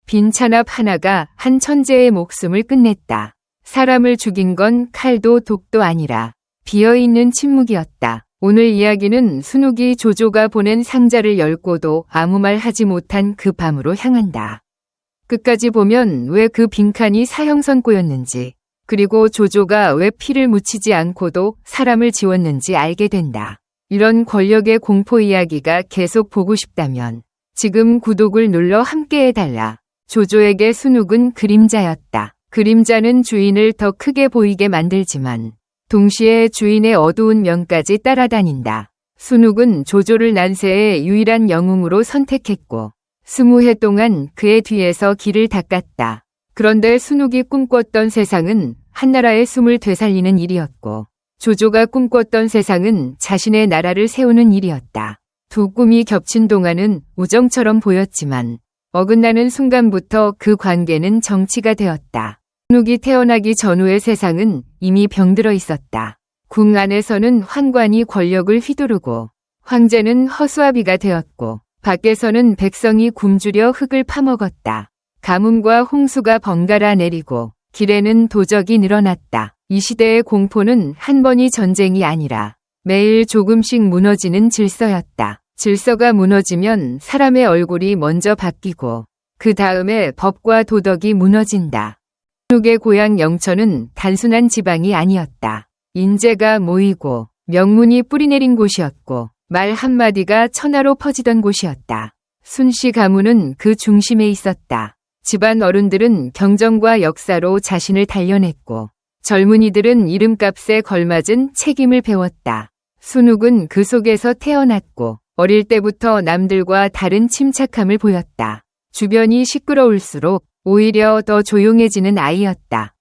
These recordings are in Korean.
빈 찬압 하나가 한 천재의 목숨을 끝냈다. 사람을 죽인 건 칼도 독도 아니라 비어있는 침묵이었다. 오늘 이야기는 순욱이 조조가 보낸 상자를 열고도 아무 말 하지 못한 그 밤으로 향한다. 끝까지 보면 왜 그 빈칸이 사형선고였는지, 그리고 조조가 왜 피를 묻히지 않고도 사람을 지웠는지 알게 된다. 이런 권력의 공포 이야기가 계속 보고 싶다면 지금 구독을 눌러 함께해달라. 조조에게 순욱은 그림자였다. 그림자는 주인을 더 크게 보이게 만들지만 동시에 주인의 어두운 면까지 따라다닌다. 순욱은 조조를 난세의 유일한 영웅으로 선택했고 20해 동안 그의 뒤에서 길을 닦았다. 그런데 순욱이 꿈꿨던 세상은 한나라의 숨을 되살리는 일이었고 조조가 꿈꿨던 세상은 자신의 나라를 세우는 일이었다. 두 꿈이 겹친 동안은 우정처럼 보였지만 어긋나는 순간부터 그 관계는 정치가 되었다. 순욱이 태어나기 전후의 세상은 이미 병들어 있었다. 궁 안에서는 환관이 권력을 휘두르고 황제는 허수아비가 되었고 밖에서는 백성이 굶주려 흙을 파먹었다. 가뭄과 홍수가 번갈아 내리고 길에는 도적이 늘어났다. 이 시대의 공포는 한 번이 전쟁이 아니라 매일 조금씩 무너지는 질서였다. 질서가 무너지면 사람의 얼굴이 먼저 바뀌고 그 다음에 법과 도덕이 무너진다. 순욱의 고향 영천은 단순한 지방이 아니었다. 인재가 모이고 명문이 뿌리내린 곳이었고 말 한마디가 천하로 퍼지던 곳이었다. 순씨 가문은 그 중심에 있었다. 집안 어른들은 경정과 역사로 자신을 단련했고 젊은이들은 이름값에 걸맞은 책임을 배웠다. 순욱은 그 속에서 태어났고 어릴 때부터 남들과 다른 침착함을 보였다. 주변이 시끄러울수록 오히려 더 조용해지는 아이였다.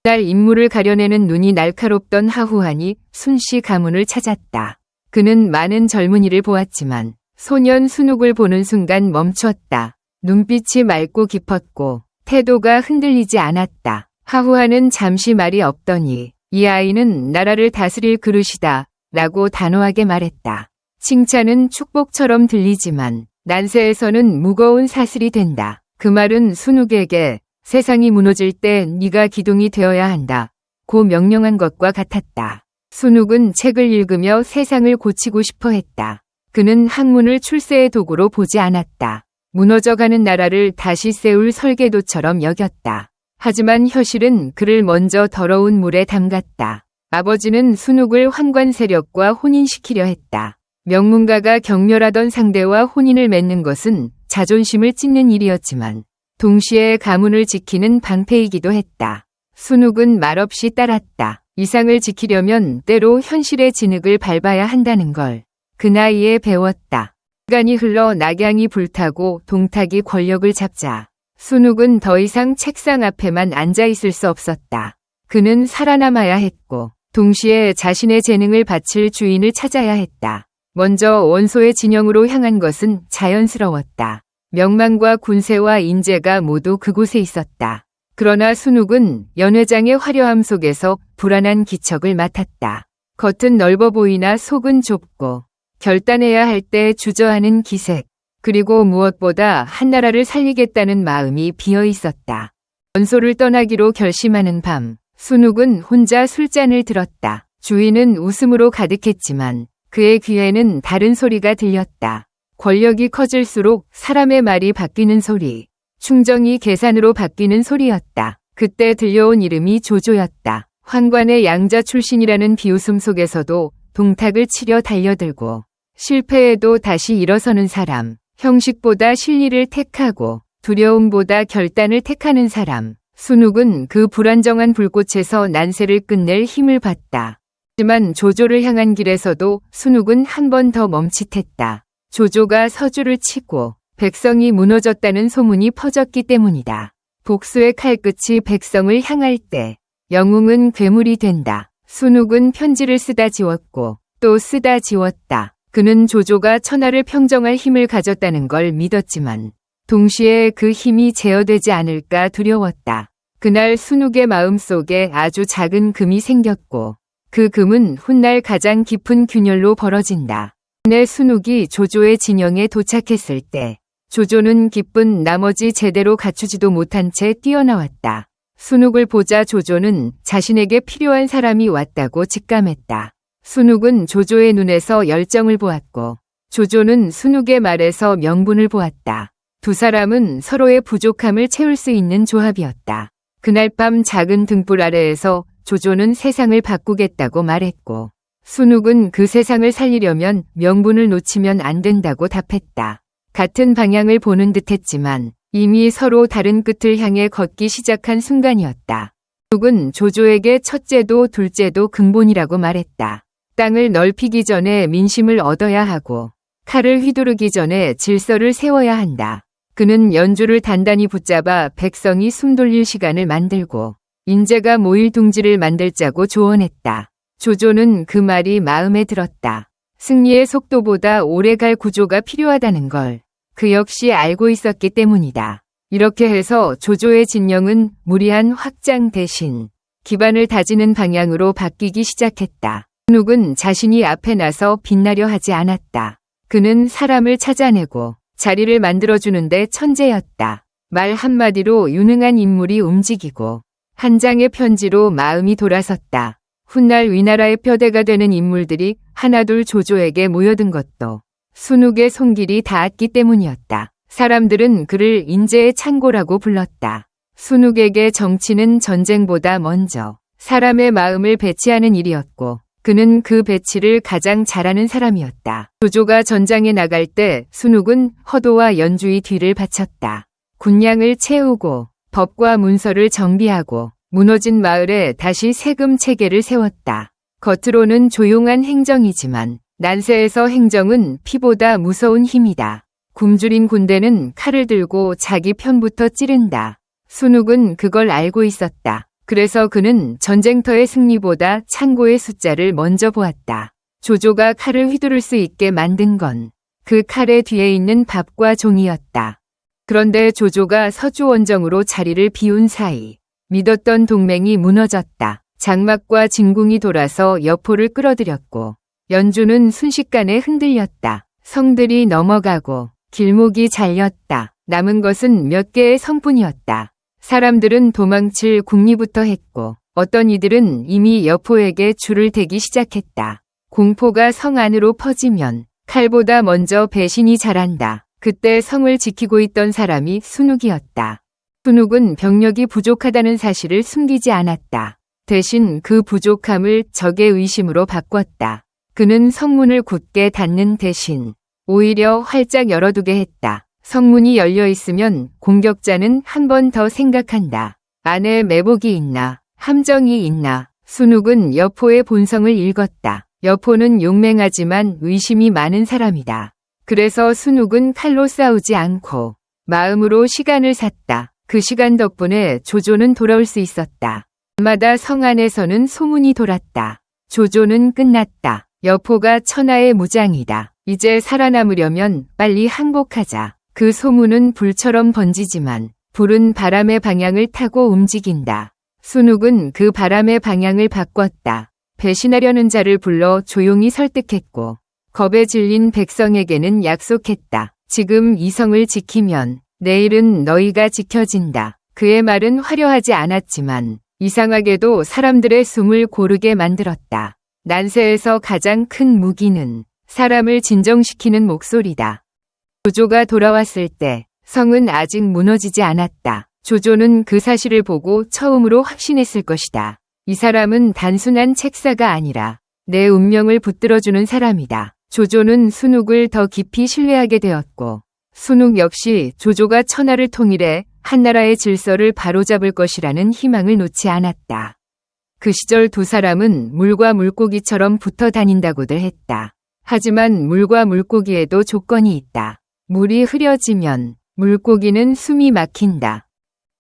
그날 인물을 가려내는 눈이 날카롭던 하후한이 순씨 가문을 찾았다. 그는 많은 젊은이를 보았지만 소년 순욱을 보는 순간 멈췄다. 눈빛이 맑고 깊었고 태도가 흔들리지 않았다. 하후한은 잠시 말이 없더니 이 아이는 나라를 다스릴 그릇이다 라고 단호하게 말했다. 칭찬은 축복처럼 들리지만 난세에서는 무거운 사슬이 된다. 그 말은 순욱에게 세상이 무너질 때 네가 기둥이 되어야 한다 고 명령한 것과 같았다. 순욱은 책을 읽으며 세상을 고치고 싶어 했다. 그는 학문을 출세의 도구로 보지 않았다. 무너져가는 나라를 다시 세울 설계도처럼 여겼다. 하지만 현실은 그를 먼저 더러운 물에 담갔다. 아버지는 순욱을 환관 세력과 혼인시키려 했다. 명문가가 격렬하던 상대와 혼인을 맺는 것은 자존심을 찢는 일이었지만 동시에 가문을 지키는 방패이기도 했다. 순욱은 말없이 따랐다. 이상을 지키려면 때로 현실의 진흙을 밟아야 한다는 걸 그 나이에 배웠다. 시간이 흘러 낙양이 불타고 동탁이 권력을 잡자 순욱은 더 이상 책상 앞에만 앉아 있을 수 없었다. 그는 살아남아야 했고 동시에 자신의 재능을 바칠 주인을 찾아야 했다. 먼저 원소의 진영으로 향한 것은 자연스러웠다. 명망과 군세와 인재가 모두 그곳에 있었다. 그러나 순욱은 연회장의 화려함 속에서 불안한 기척을 맡았다. 겉은 넓어 보이나 속은 좁고 결단해야 할 때 주저하는 기색, 그리고 무엇보다 한나라를 살리겠다는 마음이 비어 있었다. 원소를 떠나기로 결심하는 밤, 순욱은 혼자 술잔을 들었다. 주인은 웃음으로 가득했지만 그의 귀에는 다른 소리가 들렸다. 권력이 커질수록 사람의 말이 바뀌는 소리, 충정이 계산으로 바뀌는 소리였다. 그때 들려온 이름이 조조였다. 환관의 양자 출신이라는 비웃음 속에서도 동탁을 치려 달려들고 실패해도 다시 일어서는 사람, 형식보다 실리를 택하고 두려움보다 결단을 택하는 사람. 순욱은 그 불안정한 불꽃에서 난세를 끝낼 힘을 받다. 하지만 조조를 향한 길에서도 순욱은 한 번 더 멈칫했다. 조조가 서주를 치고 백성이 무너졌다는 소문이 퍼졌기 때문이다. 복수의 칼끝이 백성을 향할 때 영웅은 괴물이 된다. 순욱은 편지를 쓰다 지웠고 또 쓰다 지웠다. 그는 조조가 천하를 평정할 힘을 가졌다는 걸 믿었지만 동시에 그 힘이 제어되지 않을까 두려웠다. 그날 순욱의 마음속에 아주 작은 금이 생겼고 그 금은 훗날 가장 깊은 균열로 벌어진다. 내 순욱이 조조의 진영에 도착했을 때 조조는 기쁜 나머지 제대로 갖추지도 못한 채 뛰어나왔다. 순욱을 보자 조조는 자신에게 필요한 사람이 왔다고 직감했다. 순욱은 조조의 눈에서 열정을 보았고 조조는 순욱의 말에서 명분을 보았다. 두 사람은 서로의 부족함을 채울 수 있는 조합이었다. 그날 밤 작은 등불 아래에서 조조는 세상을 바꾸겠다고 말했고 순욱은 그 세상을 살리려면 명분을 놓치면 안 된다고 답했다. 같은 방향을 보는 듯했지만 이미 서로 다른 끝을 향해 걷기 시작한 순간이었다. 순욱은 조조에게 첫째도 둘째도 근본이라고 말했다. 땅을 넓히기 전에 민심을 얻어야 하고 칼을 휘두르기 전에 질서를 세워야 한다. 그는 연주를 단단히 붙잡아 백성이 숨 돌릴 시간을 만들고 인재가 모일 둥지를 만들자고 조언했다. 조조는 그 말이 마음에 들었다. 승리의 속도보다 오래갈 구조가 필요하다는 걸 그 역시 알고 있었기 때문이다. 이렇게 해서 조조의 진영은 무리한 확장 대신 기반을 다지는 방향으로 바뀌기 시작했다. 순욱은 자신이 앞에 나서 빛나려 하지 않았다. 그는 사람을 찾아내고 자리를 만들어주는데 천재였다. 말 한마디로 유능한 인물이 움직이고 한 장의 편지로 마음이 돌아섰다. 훗날 위나라의 표대가 되는 인물들이 하나둘 조조에게 모여든 것도 순욱의 손길이 닿았기 때문이었다. 사람들은 그를 인재의 창고라고 불렀다. 순욱에게 정치는 전쟁보다 먼저 사람의 마음을 배치하는 일이었고 그는 그 배치를 가장 잘하는 사람이었다. 조조가 전장에 나갈 때 순욱은 허도와 연주의 뒤를 바쳤다. 군량을 채우고 법과 문서를 정비하고 무너진 마을에 다시 세금 체계를 세웠다. 겉으로는 조용한 행정이지만 난세에서 행정은 피보다 무서운 힘이다. 굶주린 군대는 칼을 들고 자기 편부터 찌른다. 순욱은 그걸 알고 있었다. 그래서 그는 전쟁터의 승리보다 창고의 숫자를 먼저 보았다. 조조가 칼을 휘두를 수 있게 만든 건 그 칼의 뒤에 있는 밥과 종이었다. 그런데 조조가 서주 원정으로 자리를 비운 사이 믿었던 동맹이 무너졌다. 장막과 진궁이 돌아서 여포를 끌어들였고 연주는 순식간에 흔들렸다. 성들이 넘어가고 길목이 잘렸다. 남은 것은 몇 개의 성뿐이었다. 사람들은 도망칠 궁리부터 했고 어떤 이들은 이미 여포에게 줄을 대기 시작했다. 공포가 성 안으로 퍼지면 칼보다 먼저 배신이 자란다. 그때 성을 지키고 있던 사람이 순욱이었다. 순욱은 병력이 부족하다는 사실을 숨기지 않았다. 대신 그 부족함을 적의 의심으로 바꿨다. 그는 성문을 굳게 닫는 대신 오히려 활짝 열어두게 했다. 성문이 열려 있으면 공격자는 한 번 더 생각한다. 안에 매복이 있나, 함정이 있나. 순욱은 여포의 본성을 읽었다. 여포는 용맹하지만 의심이 많은 사람이다. 그래서 순욱은 칼로 싸우지 않고 마음으로 시간을 샀다. 그 시간 덕분에 조조는 돌아올 수 있었다. 밤마다 성 안에서는 소문이 돌았다. 조조는 끝났다. 여포가 천하의 무장이다. 이제 살아남으려면 빨리 항복하자. 그 소문은 불처럼 번지지만 불은 바람의 방향을 타고 움직인다. 순욱은 그 바람의 방향을 바꿨다. 배신하려는 자를 불러 조용히 설득했고 겁에 질린 백성에게는 약속했다. 지금 이 성을 지키면 내일은 너희가 지켜진다. 그의 말은 화려하지 않았지만 이상하게도 사람들의 숨을 고르게 만들었다. 난세에서 가장 큰 무기는 사람을 진정시키는 목소리다. 조조가 돌아왔을 때 성은 아직 무너지지 않았다. 조조는 그 사실을 보고 처음으로 확신했을 것이다. 이 사람은 단순한 책사가 아니라 내 운명을 붙들어주는 사람이다. 조조는 순욱을 더 깊이 신뢰하게 되었고 순욱 역시 조조가 천하를 통일해 한나라의 질서를 바로잡을 것이라는 희망을 놓지 않았다. 그 시절 두 사람은 물과 물고기처럼 붙어 다닌다고들 했다. 하지만 물과 물고기에도 조건이 있다. 물이 흐려지면 물고기는 숨이 막힌다.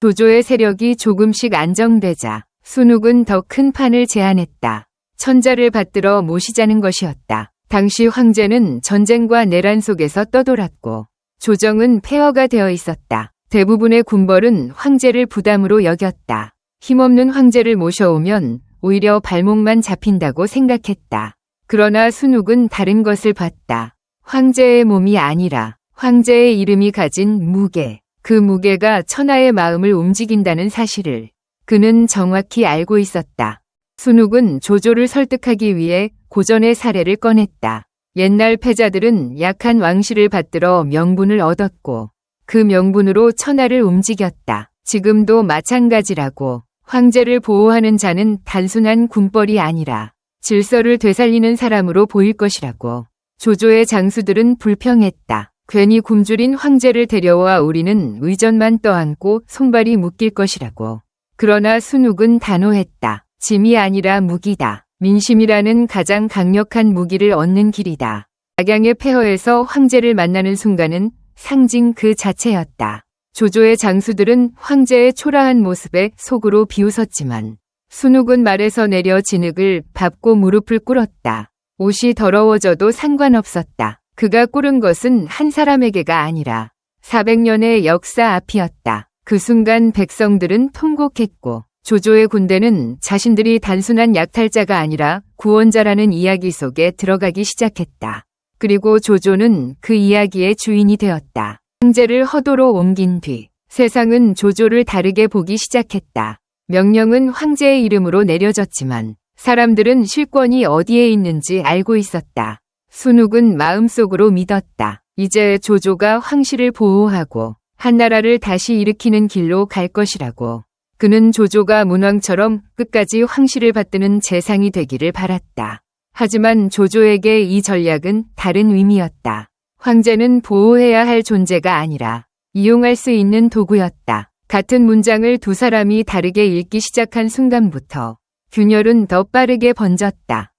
조조의 세력이 조금씩 안정되자 순욱은 더 큰 판을 제안했다. 천자를 받들어 모시자는 것이었다. 당시 황제는 전쟁과 내란 속에서 떠돌았고 조정은 폐허가 되어 있었다. 대부분의 군벌은 황제를 부담으로 여겼다. 힘없는 황제를 모셔오면 오히려 발목만 잡힌다고 생각했다. 그러나 순욱은 다른 것을 봤다. 황제의 몸이 아니라 황제의 이름이 가진 무게, 그 무게가 천하의 마음을 움직인다는 사실을 그는 정확히 알고 있었다. 순욱은 조조를 설득하기 위해 고전의 사례를 꺼냈다. 옛날 패자들은 약한 왕실을 받들어 명분을 얻었고 그 명분으로 천하를 움직였다. 지금도 마찬가지라고. 황제를 보호하는 자는 단순한 군벌이 아니라 질서를 되살리는 사람으로 보일 것이라고. 조조의 장수들은 불평했다. 괜히 굶주린 황제를 데려와 우리는 의전만 떠안고 손발이 묶일 것이라고. 그러나 순욱은 단호했다. 짐이 아니라 무기다. 민심이라는 가장 강력한 무기를 얻는 길이다. 악양의 폐허에서 황제를 만나는 순간은 상징 그 자체였다. 조조의 장수들은 황제의 초라한 모습에 속으로 비웃었지만 순욱은 말에서 내려 진흙을 밟고 무릎을 꿇었다. 옷이 더러워져도 상관없었다. 그가 꿇은 것은 한 사람에게가 아니라 400년의 역사 앞이었다. 그 순간 백성들은 통곡했고 조조의 군대는 자신들이 단순한 약탈자가 아니라 구원자라는 이야기 속에 들어가기 시작했다. 그리고 조조는 그 이야기의 주인이 되었다. 황제를 허도로 옮긴 뒤 세상은 조조를 다르게 보기 시작했다. 명령은 황제의 이름으로 내려졌지만 사람들은 실권이 어디에 있는지 알고 있었다. 순욱은 마음속으로 믿었다. 이제 조조가 황실을 보호하고 한나라를 다시 일으키는 길로 갈 것이라고. 그는 조조가 문왕처럼 끝까지 황실을 받드는 재상이 되기를 바랐다. 하지만 조조에게 이 전략은 다른 의미였다. 황제는 보호해야 할 존재가 아니라 이용할 수 있는 도구였다. 같은 문장을 두 사람이 다르게 읽기 시작한 순간부터 균열은 더 빠르게 번졌다.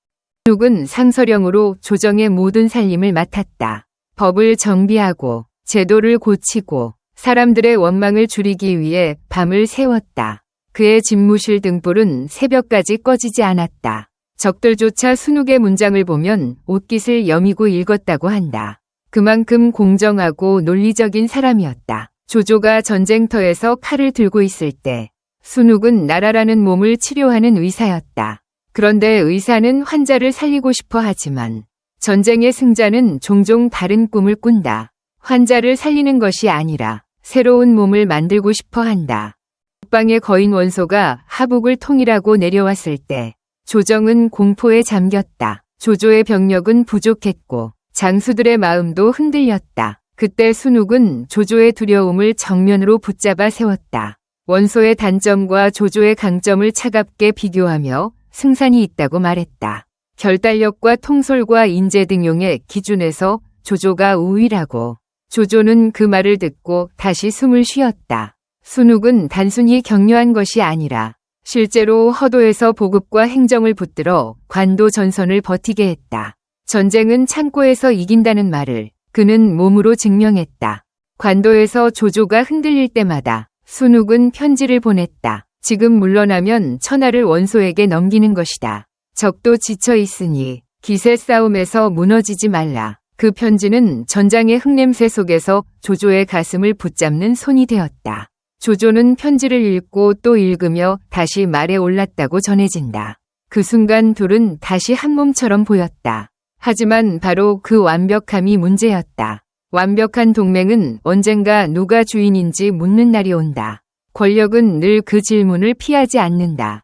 순욱은 상서령으로 조정의 모든 살림을 맡았다. 법을 정비하고 제도를 고치고 사람들의 원망을 줄이기 위해 밤을 새웠다. 그의 집무실 등불은 새벽까지 꺼지지 않았다. 적들조차 순욱의 문장을 보면 옷깃을 여미고 읽었다고 한다. 그만큼 공정하고 논리적인 사람이었다. 조조가 전쟁터에서 칼을 들고 있을 때 순욱은 나라라는 몸을 치료하는 의사였다. 그런데 의사는 환자를 살리고 싶어 하지만 전쟁의 승자는 종종 다른 꿈을 꾼다. 환자를 살리는 것이 아니라 새로운 몸을 만들고 싶어 한다. 북방의 거인 원소가 하북을 통일하고 내려왔을 때 조정은 공포에 잠겼다. 조조의 병력은 부족했고 장수들의 마음도 흔들렸다. 그때 순욱은 조조의 두려움을 정면으로 붙잡아 세웠다. 원소의 단점과 조조의 강점을 차갑게 비교하며 승산이 있다고 말했다. 결단력과 통솔과 인재 등용의 기준에서 조조가 우위라고. 조조는 그 말을 듣고 다시 숨을 쉬었다. 순욱은 단순히 격려한 것이 아니라 실제로 허도에서 보급과 행정을 붙들어 관도 전선을 버티게 했다. 전쟁은 창고에서 이긴다는 말을 그는 몸으로 증명했다. 관도에서 조조가 흔들릴 때마다 순욱은 편지를 보냈다. 지금 물러나면 천하를 원소에게 넘기는 것이다. 적도 지쳐 있으니 기세 싸움에서 무너지지 말라. 그 편지는 전장의 흙냄새 속에서 조조의 가슴을 붙잡는 손이 되었다. 조조는 편지를 읽고 또 읽으며 다시 말에 올랐다고 전해진다. 그 순간 둘은 다시 한 몸처럼 보였다. 하지만 바로 그 완벽함이 문제였다. 완벽한 동맹은 언젠가 누가 주인인지 묻는 날이 온다. 권력은 늘 그 질문을 피하지 않는다.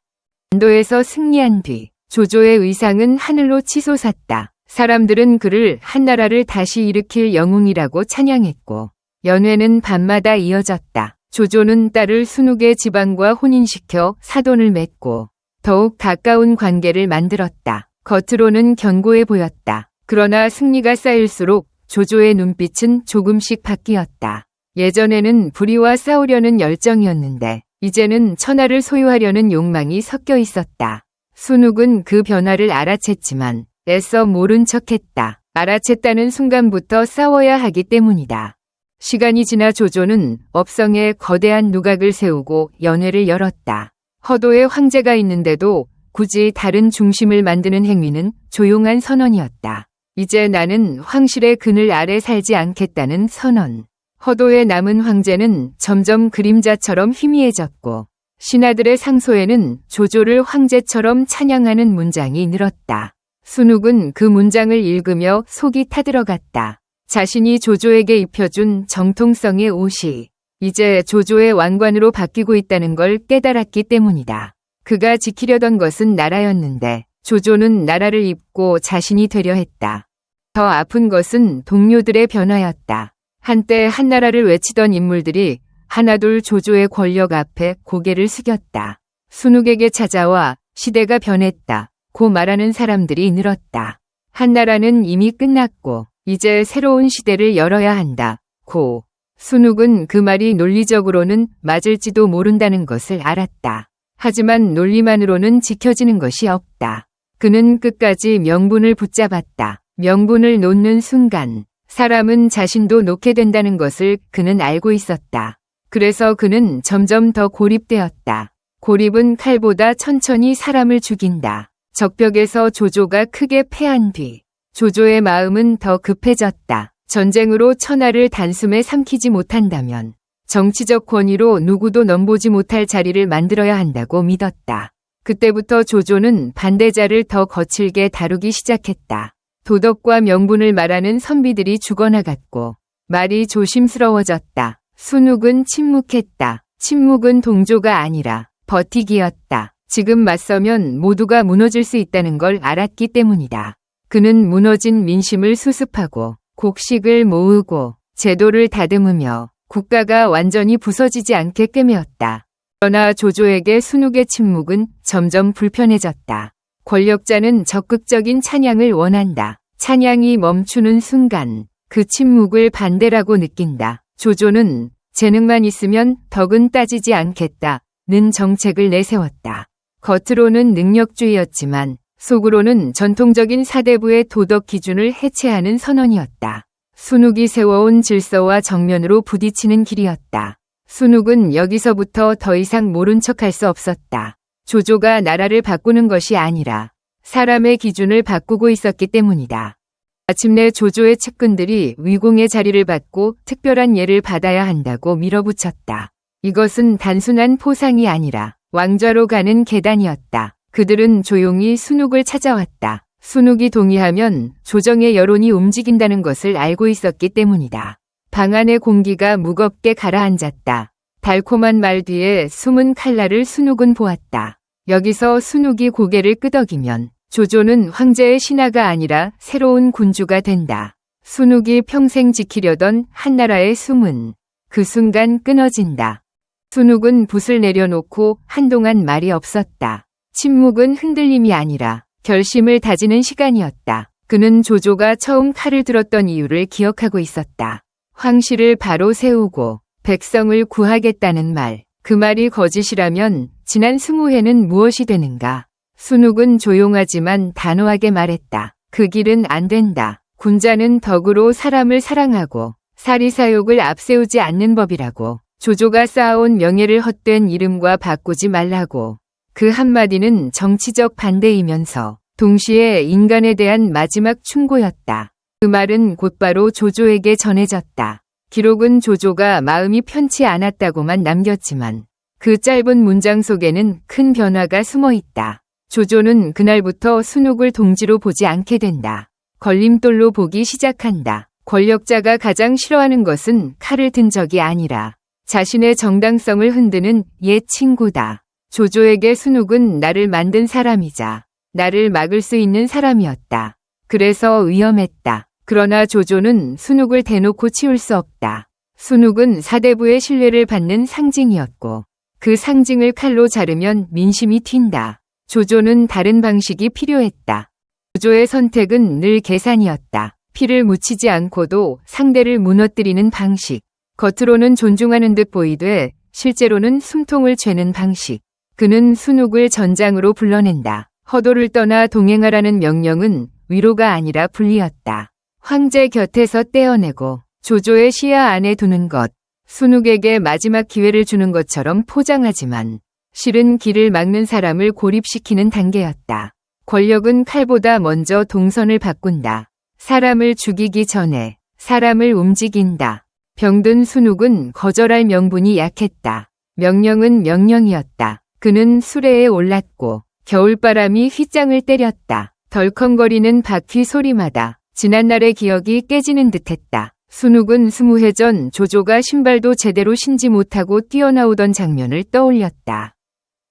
관도에서 승리한 뒤 조조의 의상은 하늘로 치솟았다. 사람들은 그를 한나라를 다시 일으킬 영웅이라고 찬양했고 연회는 밤마다 이어졌다. 조조는 딸을 순욱의 지방과 혼인시켜 사돈을 맺고 더욱 가까운 관계를 만들었다. 겉으로는 견고해 보였다. 그러나 승리가 쌓일수록 조조의 눈빛은 조금씩 바뀌었다. 예전에는 불의와 싸우려는 열정이었는데 이제는 천하를 소유하려는 욕망이 섞여 있었다. 순욱은 그 변화를 알아챘지만 애써 모른 척했다. 알아챘다는 순간부터 싸워야 하기 때문이다. 시간이 지나 조조는 업성에 거대한 누각을 세우고 연회를 열었다. 허도에 황제가 있는데도 굳이 다른 중심을 만드는 행위는 조용한 선언이었다. 이제 나는 황실의 그늘 아래 살지 않겠다는 선언. 허도에 남은 황제는 점점 그림자처럼 희미해졌고 신하들의 상소에는 조조를 황제처럼 찬양하는 문장이 늘었다. 순욱은 그 문장을 읽으며 속이 타들어갔다. 자신이 조조에게 입혀준 정통성의 옷이 이제 조조의 왕관으로 바뀌고 있다는 걸 깨달았기 때문이다. 그가 지키려던 것은 나라였는데 조조는 나라를 입고 자신이 되려 했다. 더 아픈 것은 동료들의 변화였다. 한때 한나라를 외치던 인물들이 하나둘 조조의 권력 앞에 고개를 숙였다. 순욱에게 찾아와 시대가 변했다 고 말하는 사람들이 늘었다. 한나라는 이미 끝났고 이제 새로운 시대를 열어야 한다 고. 순욱은 그 말이 논리적으로는 맞을지도 모른다는 것을 알았다. 하지만 논리만으로는 지켜지는 것이 없다. 그는 끝까지 명분을 붙잡았다. 명분을 놓는 순간 사람은 자신도 놓게 된다는 것을 그는 알고 있었다. 그래서 그는 점점 더 고립되었다. 고립은 칼보다 천천히 사람을 죽인다. 적벽에서 조조가 크게 패한 뒤 조조의 마음은 더 급해졌다. 전쟁으로 천하를 단숨에 삼키지 못한다면 정치적 권위로 누구도 넘보지 못할 자리를 만들어야 한다고 믿었다. 그때부터 조조는 반대자를 더 거칠게 다루기 시작했다. 도덕과 명분을 말하는 선비들이 죽어나갔고 말이 조심스러워졌다. 순욱은 침묵했다. 침묵은 동조가 아니라 버티기였다. 지금 맞서면 모두가 무너질 수 있다는 걸 알았기 때문이다. 그는 무너진 민심을 수습하고 곡식을 모으고 제도를 다듬으며 국가가 완전히 부서지지 않게 꿰매었다. 그러나 조조에게 순욱의 침묵은 점점 불편해졌다. 권력자는 적극적인 찬양을 원한다. 찬양이 멈추는 순간 그 침묵을 반대라고 느낀다. 조조는 재능만 있으면 덕은 따지지 않겠다는 정책을 내세웠다. 겉으로는 능력주의였지만 속으로는 전통적인 사대부의 도덕 기준을 해체하는 선언이었다. 순욱이 세워온 질서와 정면으로 부딪히는 길이었다. 순욱은 여기서부터 더 이상 모른 척할 수 없었다. 조조가 나라를 바꾸는 것이 아니라 사람의 기준을 바꾸고 있었기 때문이다. 마침내 조조의 측근들이 위공의 자리를 받고 특별한 예를 받아야 한다고 밀어붙였다. 이것은 단순한 포상이 아니라 왕좌로 가는 계단이었다. 그들은 조용히 순욱을 찾아왔다. 순욱이 동의하면 조정의 여론이 움직인다는 것을 알고 있었기 때문이다. 방 안의 공기가 무겁게 가라앉았다. 달콤한 말 뒤에 숨은 칼날을 순욱은 보았다. 여기서 순욱이 고개를 끄덕이면 조조는 황제의 신하가 아니라 새로운 군주가 된다. 순욱이 평생 지키려던 한나라의 숨은 그 순간 끊어진다. 순욱은 붓을 내려놓고 한동안 말이 없었다. 침묵은 흔들림이 아니라 결심을 다지는 시간이었다. 그는 조조가 처음 칼을 들었던 이유를 기억하고 있었다. 황실을 바로 세우고 백성을 구하겠다는 말. 그 말이 거짓이라면 지난 20회는 무엇이 되는가? 순욱은 조용하지만 단호하게 말했다. 그 길은 안 된다. 군자는 덕으로 사람을 사랑하고 사리사욕을 앞세우지 않는 법이라고. 조조가 쌓아온 명예를 헛된 이름과 바꾸지 말라고. 그 한마디는 정치적 반대이면서 동시에 인간에 대한 마지막 충고였다. 그 말은 곧바로 조조에게 전해졌다. 기록은 조조가 마음이 편치 않았다고만 남겼지만 그 짧은 문장 속에는 큰 변화가 숨어 있다. 조조는 그날부터 순욱을 동지로 보지 않게 된다. 걸림돌로 보기 시작한다. 권력자가 가장 싫어하는 것은 칼을 든 적이 아니라 자신의 정당성을 흔드는 옛 친구다. 조조에게 순욱은 나를 만든 사람이자 나를 막을 수 있는 사람이었다. 그래서 위험했다. 그러나 조조는 순욱을 대놓고 치울 수 없다. 순욱은 사대부의 신뢰를 받는 상징이었고 그 상징을 칼로 자르면 민심이 튄다. 조조는 다른 방식이 필요했다. 조조의 선택은 늘 계산이었다. 피를 묻히지 않고도 상대를 무너뜨리는 방식. 겉으로는 존중하는 듯 보이되 실제로는 숨통을 죄는 방식. 그는 순욱을 전장으로 불러낸다. 허도를 떠나 동행하라는 명령은 위로가 아니라 분리였다. 황제 곁에서 떼어내고 조조의 시야 안에 두는 것. 순욱에게 마지막 기회를 주는 것처럼 포장하지만 실은 길을 막는 사람을 고립시키는 단계였다. 권력은 칼보다 먼저 동선을 바꾼다. 사람을 죽이기 전에 사람을 움직인다. 병든 순욱은 거절할 명분이 약했다. 명령은 명령이었다. 그는 수레에 올랐고 겨울바람이 휘장을 때렸다. 덜컹거리는 바퀴 소리마다 지난날의 기억이 깨지는 듯했다. 순욱은 20해 전 조조가 신발도 제대로 신지 못하고 뛰어나오던 장면을 떠올렸다.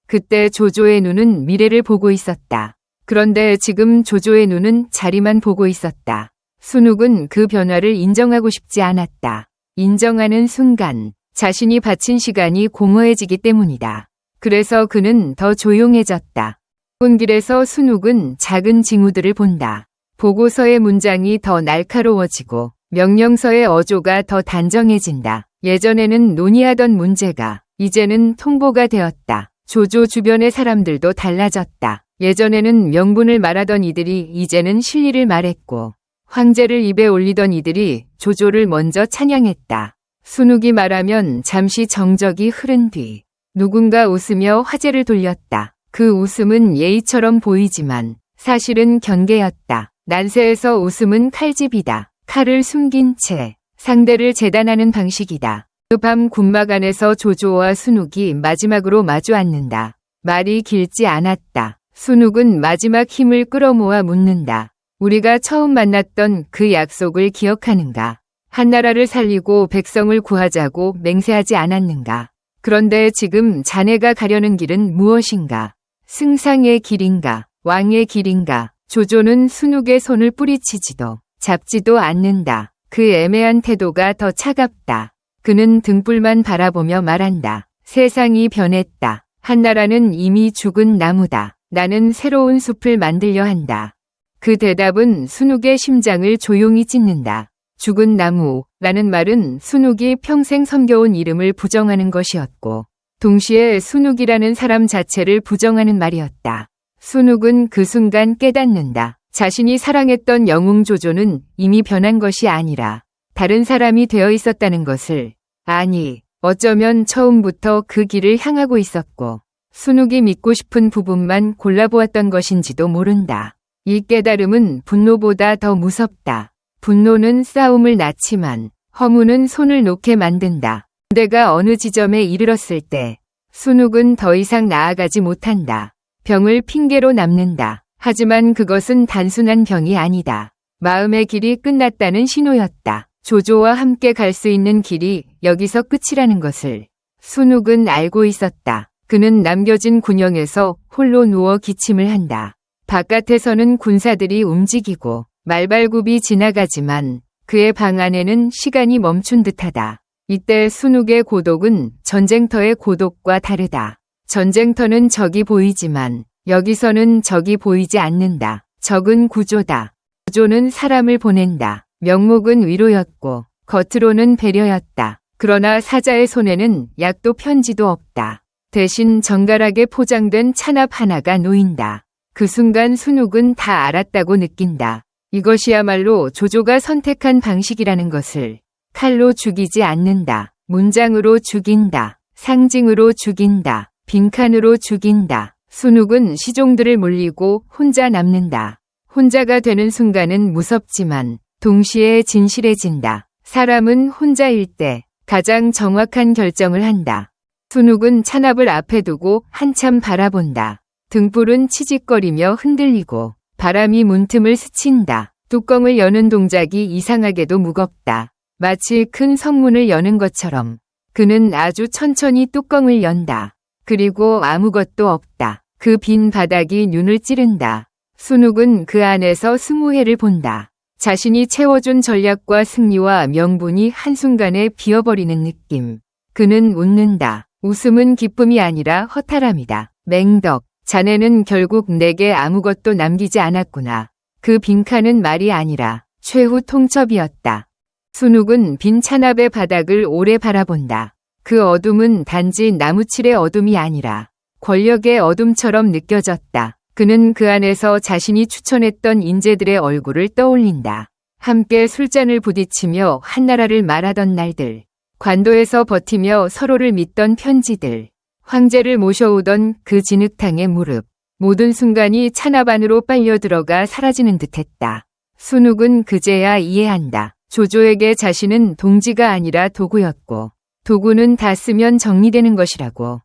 그때 조조의 눈은 미래를 보고 있었다. 그런데 지금 조조의 눈은 자리만 보고 있었다. 순욱은 그 변화를 인정하고 싶지 않았다. 인정하는 순간 자신이 바친 시간이 공허해지기 때문이다. 그래서 그는 더 조용해졌다. 혼길에서 순욱은 작은 징후들을 본다. 보고서의 문장이 더 날카로워지고 명령서의 어조가 더 단정해진다. 예전에는 논의하던 문제가 이제는 통보가 되었다. 조조 주변의 사람들도 달라졌다. 예전에는 명분을 말하던 이들이 이제는 실리를 말했고 황제를 입에 올리던 이들이 조조를 먼저 찬양했다. 순욱이 말하면 잠시 정적이 흐른 뒤 누군가 웃으며 화제를 돌렸다. 그 웃음은 예의처럼 보이지만 사실은 경계였다. 난세에서 웃음은 칼집이다. 칼을 숨긴 채 상대를 재단하는 방식이다. 그 밤 군막 안에서 조조와 순욱이 마지막으로 마주 앉는다. 말이 길지 않았다. 순욱은 마지막 힘을 끌어모아 묻는다. 우리가 처음 만났던 그 약속을 기억하는가? 한나라를 살리고 백성을 구하자고 맹세하지 않았는가? 그런데 지금 자네가 가려는 길은 무엇인가? 승상의 길인가? 왕의 길인가? 조조는 순욱의 손을 뿌리치지도 잡지도 않는다. 그 애매한 태도가 더 차갑다. 그는 등불만 바라보며 말한다. 세상이 변했다. 한나라는 이미 죽은 나무다. 나는 새로운 숲을 만들려 한다. 그 대답은 순욱의 심장을 조용히 찢는다. 죽은 나무라는 말은 순욱이 평생 섬겨온 이름을 부정하는 것이었고 동시에 순욱이라는 사람 자체를 부정하는 말이었다. 순욱은 그 순간 깨닫는다. 자신이 사랑했던 영웅 조조는 이미 변한 것이 아니라 다른 사람이 되어 있었다는 것을, 아니, 어쩌면 처음부터 그 길을 향하고 있었고 순욱이 믿고 싶은 부분만 골라보았던 것인지도 모른다. 이 깨달음은 분노보다 더 무섭다. 분노는 싸움을 낳지만 허무는 손을 놓게 만든다. 내가 어느 지점에 이르렀을 때 순욱은 더 이상 나아가지 못한다. 병을 핑계로 남는다. 하지만 그것은 단순한 병이 아니다. 마음의 길이 끝났다는 신호였다. 조조와 함께 갈 수 있는 길이 여기서 끝이라는 것을 순욱은 알고 있었다. 그는 남겨진 군영에서 홀로 누워 기침을 한다. 바깥에서는 군사들이 움직이고 말발굽이 지나가지만 그의 방 안에는 시간이 멈춘 듯하다. 이때 순욱의 고독은 전쟁터의 고독과 다르다. 전쟁터는 적이 보이지만 여기서는 적이 보이지 않는다. 적은 구조다. 구조는 사람을 보낸다. 명목은 위로였고 겉으로는 배려였다. 그러나 사자의 손에는 약도 편지도 없다. 대신 정갈하게 포장된 찬압 하나가 놓인다. 그 순간 순욱은 다 알았다고 느낀다. 이것이야말로 조조가 선택한 방식이라는 것을. 칼로 죽이지 않는다. 문장으로 죽인다. 상징으로 죽인다. 빈칸으로 죽인다. 순욱은 시종들을 물리고 혼자 남는다. 혼자가 되는 순간은 무섭지만 동시에 진실해진다. 사람은 혼자일 때 가장 정확한 결정을 한다. 순욱은 찬압을 앞에 두고 한참 바라본다. 등불은 치직거리며 흔들리고 바람이 문틈을 스친다. 뚜껑을 여는 동작이 이상하게도 무겁다. 마치 큰 성문을 여는 것처럼 그는 아주 천천히 뚜껑을 연다. 그리고 아무것도 없다. 그 빈 바닥이 눈을 찌른다. 순욱은 그 안에서 20해를 본다. 자신이 채워준 전략과 승리와 명분이 한순간에 비어버리는 느낌. 그는 웃는다. 웃음은 기쁨이 아니라 허탈함이다. 맹덕, 자네는 결국 내게 아무것도 남기지 않았구나. 그 빈칸은 말이 아니라 최후 통첩이었다. 순욱은 빈 찬압의 바닥을 오래 바라본다. 그 어둠은 단지 나무칠의 어둠이 아니라 권력의 어둠처럼 느껴졌다. 그는 그 안에서 자신이 추천했던 인재들의 얼굴을 떠올린다. 함께 술잔을 부딪히며 한나라를 말하던 날들. 관도에서 버티며 서로를 믿던 편지들. 황제를 모셔오던 그 진흙탕의 무릎. 모든 순간이 찬압 안으로 빨려 들어가 사라지는 듯했다. 순욱은 그제야 이해한다. 조조에게 자신은 동지가 아니라 도구였고 도구는 다 쓰면 정리되는 것이라고.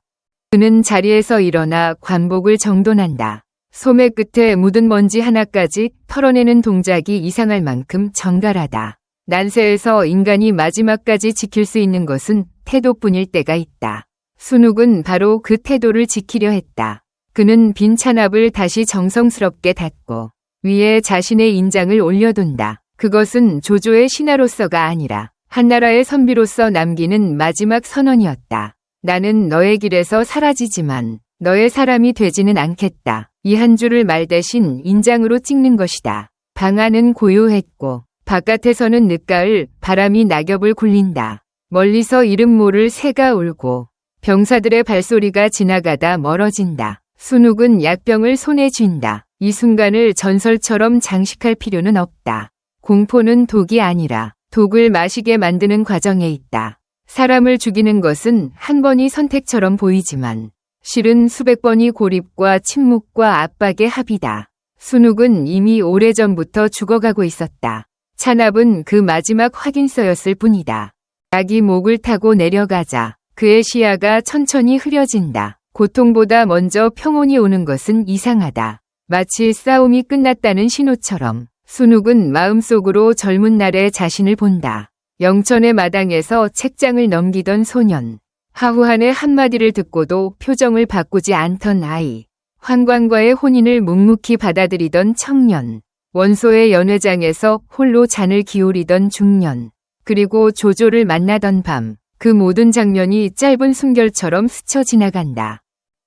그는 자리에서 일어나 관복을 정돈한다. 소매 끝에 묻은 먼지 하나까지 털어내는 동작이 이상할 만큼 정갈하다. 난세에서 인간이 마지막까지 지킬 수 있는 것은 태도뿐일 때가 있다. 순욱은 바로 그 태도를 지키려 했다. 그는 빈 찬압을 다시 정성스럽게 닫고 위에 자신의 인장을 올려둔다. 그것은 조조의 신하로서가 아니라 한나라의 선비로서 남기는 마지막 선언이었다. 나는 너의 길에서 사라지지만 너의 사람이 되지는 않겠다. 이 한 줄을 말 대신 인장으로 찍는 것이다. 방 안은 고요했고 바깥에서는 늦가을 바람이 낙엽을 굴린다. 멀리서 이름 모를 새가 울고 병사들의 발소리가 지나가다 멀어진다. 순욱은 약병을 손에 쥔다. 이 순간을 전설처럼 장식할 필요는 없다. 공포는 독이 아니라 독을 마시게 만드는 과정에 있다. 사람을 죽이는 것은 한 번이 선택처럼 보이지만 실은 수백 번이 고립과 침묵과 압박의 합이다. 순욱은 이미 오래전부터 죽어가고 있었다. 찬압은 그 마지막 확인서였을 뿐이다. 약이 목을 타고 내려가자 그의 시야가 천천히 흐려진다. 고통보다 먼저 평온이 오는 것은 이상하다. 마치 싸움이 끝났다는 신호처럼 순욱은 마음속으로 젊은 날의 자신을 본다. 영천의 마당에서 책장을 넘기던 소년. 하후한의 한마디를 듣고도 표정을 바꾸지 않던 아이. 환관과의 혼인을 묵묵히 받아들이던 청년. 원소의 연회장에서 홀로 잔을 기울이던 중년. 그리고 조조를 만나던 밤. 그 모든 장면이 짧은 숨결처럼 스쳐 지나간다.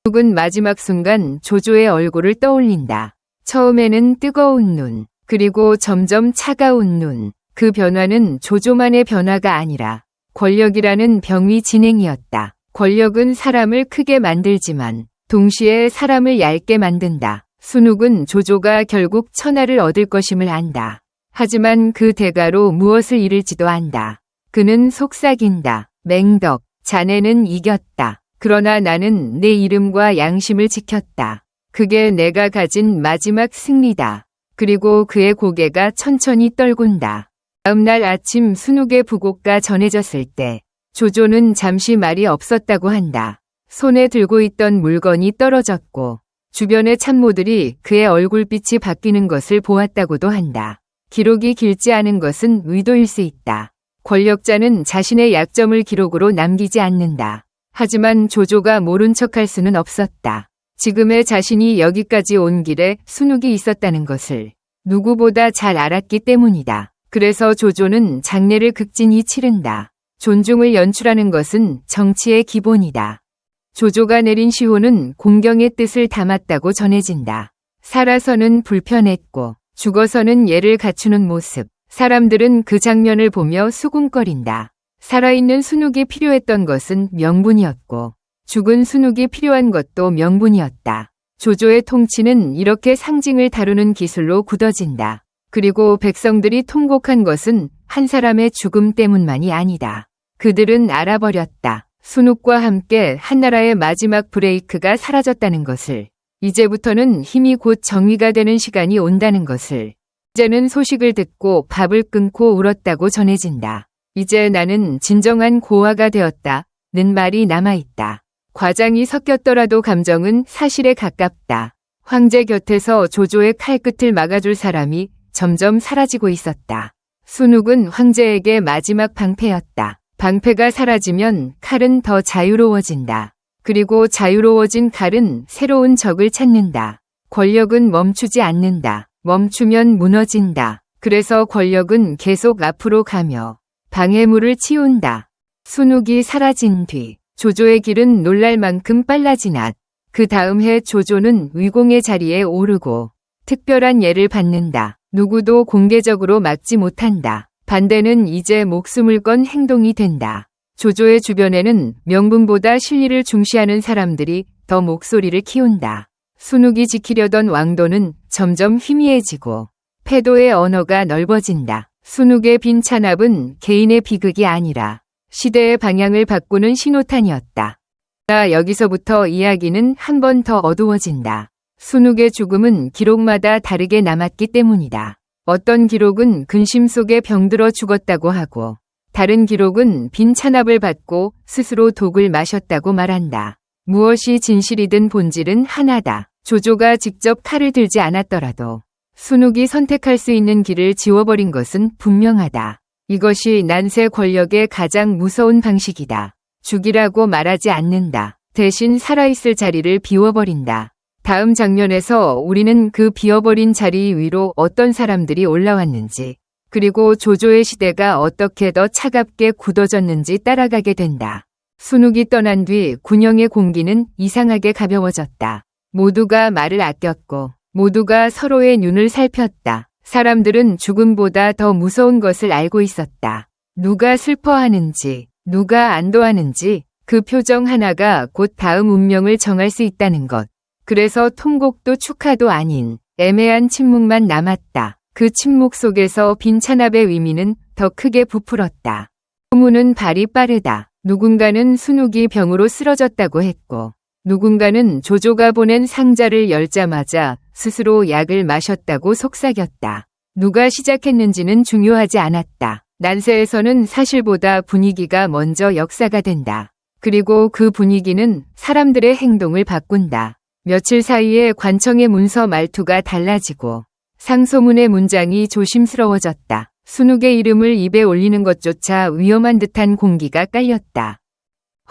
순욱은 마지막 순간 조조의 얼굴을 떠올린다. 처음에는 뜨거운 눈, 그리고 점점 차가운 눈. 그 변화는 조조만의 변화가 아니라 권력이라는 병위 진행이었다. 권력은 사람을 크게 만들지만 동시에 사람을 얇게 만든다. 순욱은 조조가 결국 천하를 얻을 것임을 안다. 하지만 그 대가로 무엇을 잃을지도 안다. 그는 속삭인다. 맹덕, 자네는 이겼다. 그러나 나는 내 이름과 양심을 지켰다. 그게 내가 가진 마지막 승리다. 그리고 그의 고개가 천천히 떨군다. 다음날 아침 순욱의 부고가 전해졌을 때 조조는 잠시 말이 없었다고 한다. 손에 들고 있던 물건이 떨어졌고 주변의 참모들이 그의 얼굴빛이 바뀌는 것을 보았다고도 한다. 기록이 길지 않은 것은 의도일 수 있다. 권력자는 자신의 약점을 기록으로 남기지 않는다. 하지만 조조가 모른 척할 수는 없었다. 지금의 자신이 여기까지 온 길에 순욱이 있었다는 것을 누구보다 잘 알았기 때문이다. 그래서 조조는 장례를 극진히 치른다. 존중을 연출하는 것은 정치의 기본이다. 조조가 내린 시호는 공경의 뜻을 담았다고 전해진다. 살아서는 불편했고 죽어서는 예를 갖추는 모습. 사람들은 그 장면을 보며 수군거린다. 살아있는 순욱이 필요했던 것은 명분이었고 죽은 순욱이 필요한 것도 명분이었다. 조조의 통치는 이렇게 상징을 다루는 기술로 굳어진다. 그리고 백성들이 통곡한 것은 한 사람의 죽음 때문만이 아니다. 그들은 알아버렸다. 순욱과 함께 한나라의 마지막 브레이크가 사라졌다는 것을. 이제부터는 힘이 곧 정의가 되는 시간이 온다는 것을. 이제는 소식을 듣고 밥을 끊고 울었다고 전해진다. 이제 나는 진정한 고아가 되었다. 는 말이 남아있다. 과장이 섞였더라도 감정은 사실에 가깝다. 황제 곁에서 조조의 칼끝을 막아줄 사람이 점점 사라지고 있었다. 순욱은 황제에게 마지막 방패였다. 방패가 사라지면 칼은 더 자유로워진다. 그리고 자유로워진 칼은 새로운 적을 찾는다. 권력은 멈추지 않는다. 멈추면 무너진다. 그래서 권력은 계속 앞으로 가며 방해물을 치운다. 순욱이 사라진 뒤 조조의 길은 놀랄 만큼 빨라지나 그 다음 해 조조는 위공의 자리에 오르고 특별한 예를 받는다. 누구도 공개적으로 막지 못한다. 반대는 이제 목숨을 건 행동이 된다. 조조의 주변에는 명분보다 실리를 중시하는 사람들이 더 목소리를 키운다. 순욱이 지키려던 왕도는 점점 희미해지고 패도의 언어가 넓어진다. 순욱의 빈 찬압은 개인의 비극이 아니라 시대의 방향을 바꾸는 신호탄이었다. 여기서부터 이야기는 한 번 더 어두워진다. 순욱의 죽음은 기록마다 다르게 남았기 때문이다. 어떤 기록은 근심 속에 병들어 죽었다고 하고 다른 기록은 빈 찬압을 받고 스스로 독을 마셨다고 말한다. 무엇이 진실이든 본질은 하나다. 조조가 직접 칼을 들지 않았더라도 순욱이 선택할 수 있는 길을 지워버린 것은 분명하다. 이것이 난세 권력의 가장 무서운 방식이다. 죽이라고 말하지 않는다. 대신 살아있을 자리를 비워버린다. 다음 장면에서 우리는 그 비워버린 자리 위로 어떤 사람들이 올라왔는지, 그리고 조조의 시대가 어떻게 더 차갑게 굳어졌는지 따라가게 된다. 순욱이 떠난 뒤 군영의 공기는 이상하게 가벼워졌다. 모두가 말을 아꼈고 모두가 서로의 눈을 살폈다. 사람들은 죽음보다 더 무서운 것을 알고 있었다. 누가 슬퍼하는지, 누가 안도하는지 그 표정 하나가 곧 다음 운명을 정할 수 있다는 것. 그래서 통곡도 축하도 아닌 애매한 침묵만 남았다. 그 침묵 속에서 빈 찬압의 의미는 더 크게 부풀었다. 소문은 발이 빠르다. 누군가는 순욱이 병으로 쓰러졌다고 했고, 누군가는 조조가 보낸 상자를 열자마자 스스로 약을 마셨다고 속삭였다. 누가 시작했는지는 중요하지 않았다. 난세에서는 사실보다 분위기가 먼저 역사가 된다. 그리고 그 분위기는 사람들의 행동을 바꾼다. 며칠 사이에 관청의 문서 말투가 달라지고 상소문의 문장이 조심스러워졌다. 순욱의 이름을 입에 올리는 것조차 위험한 듯한 공기가 깔렸다.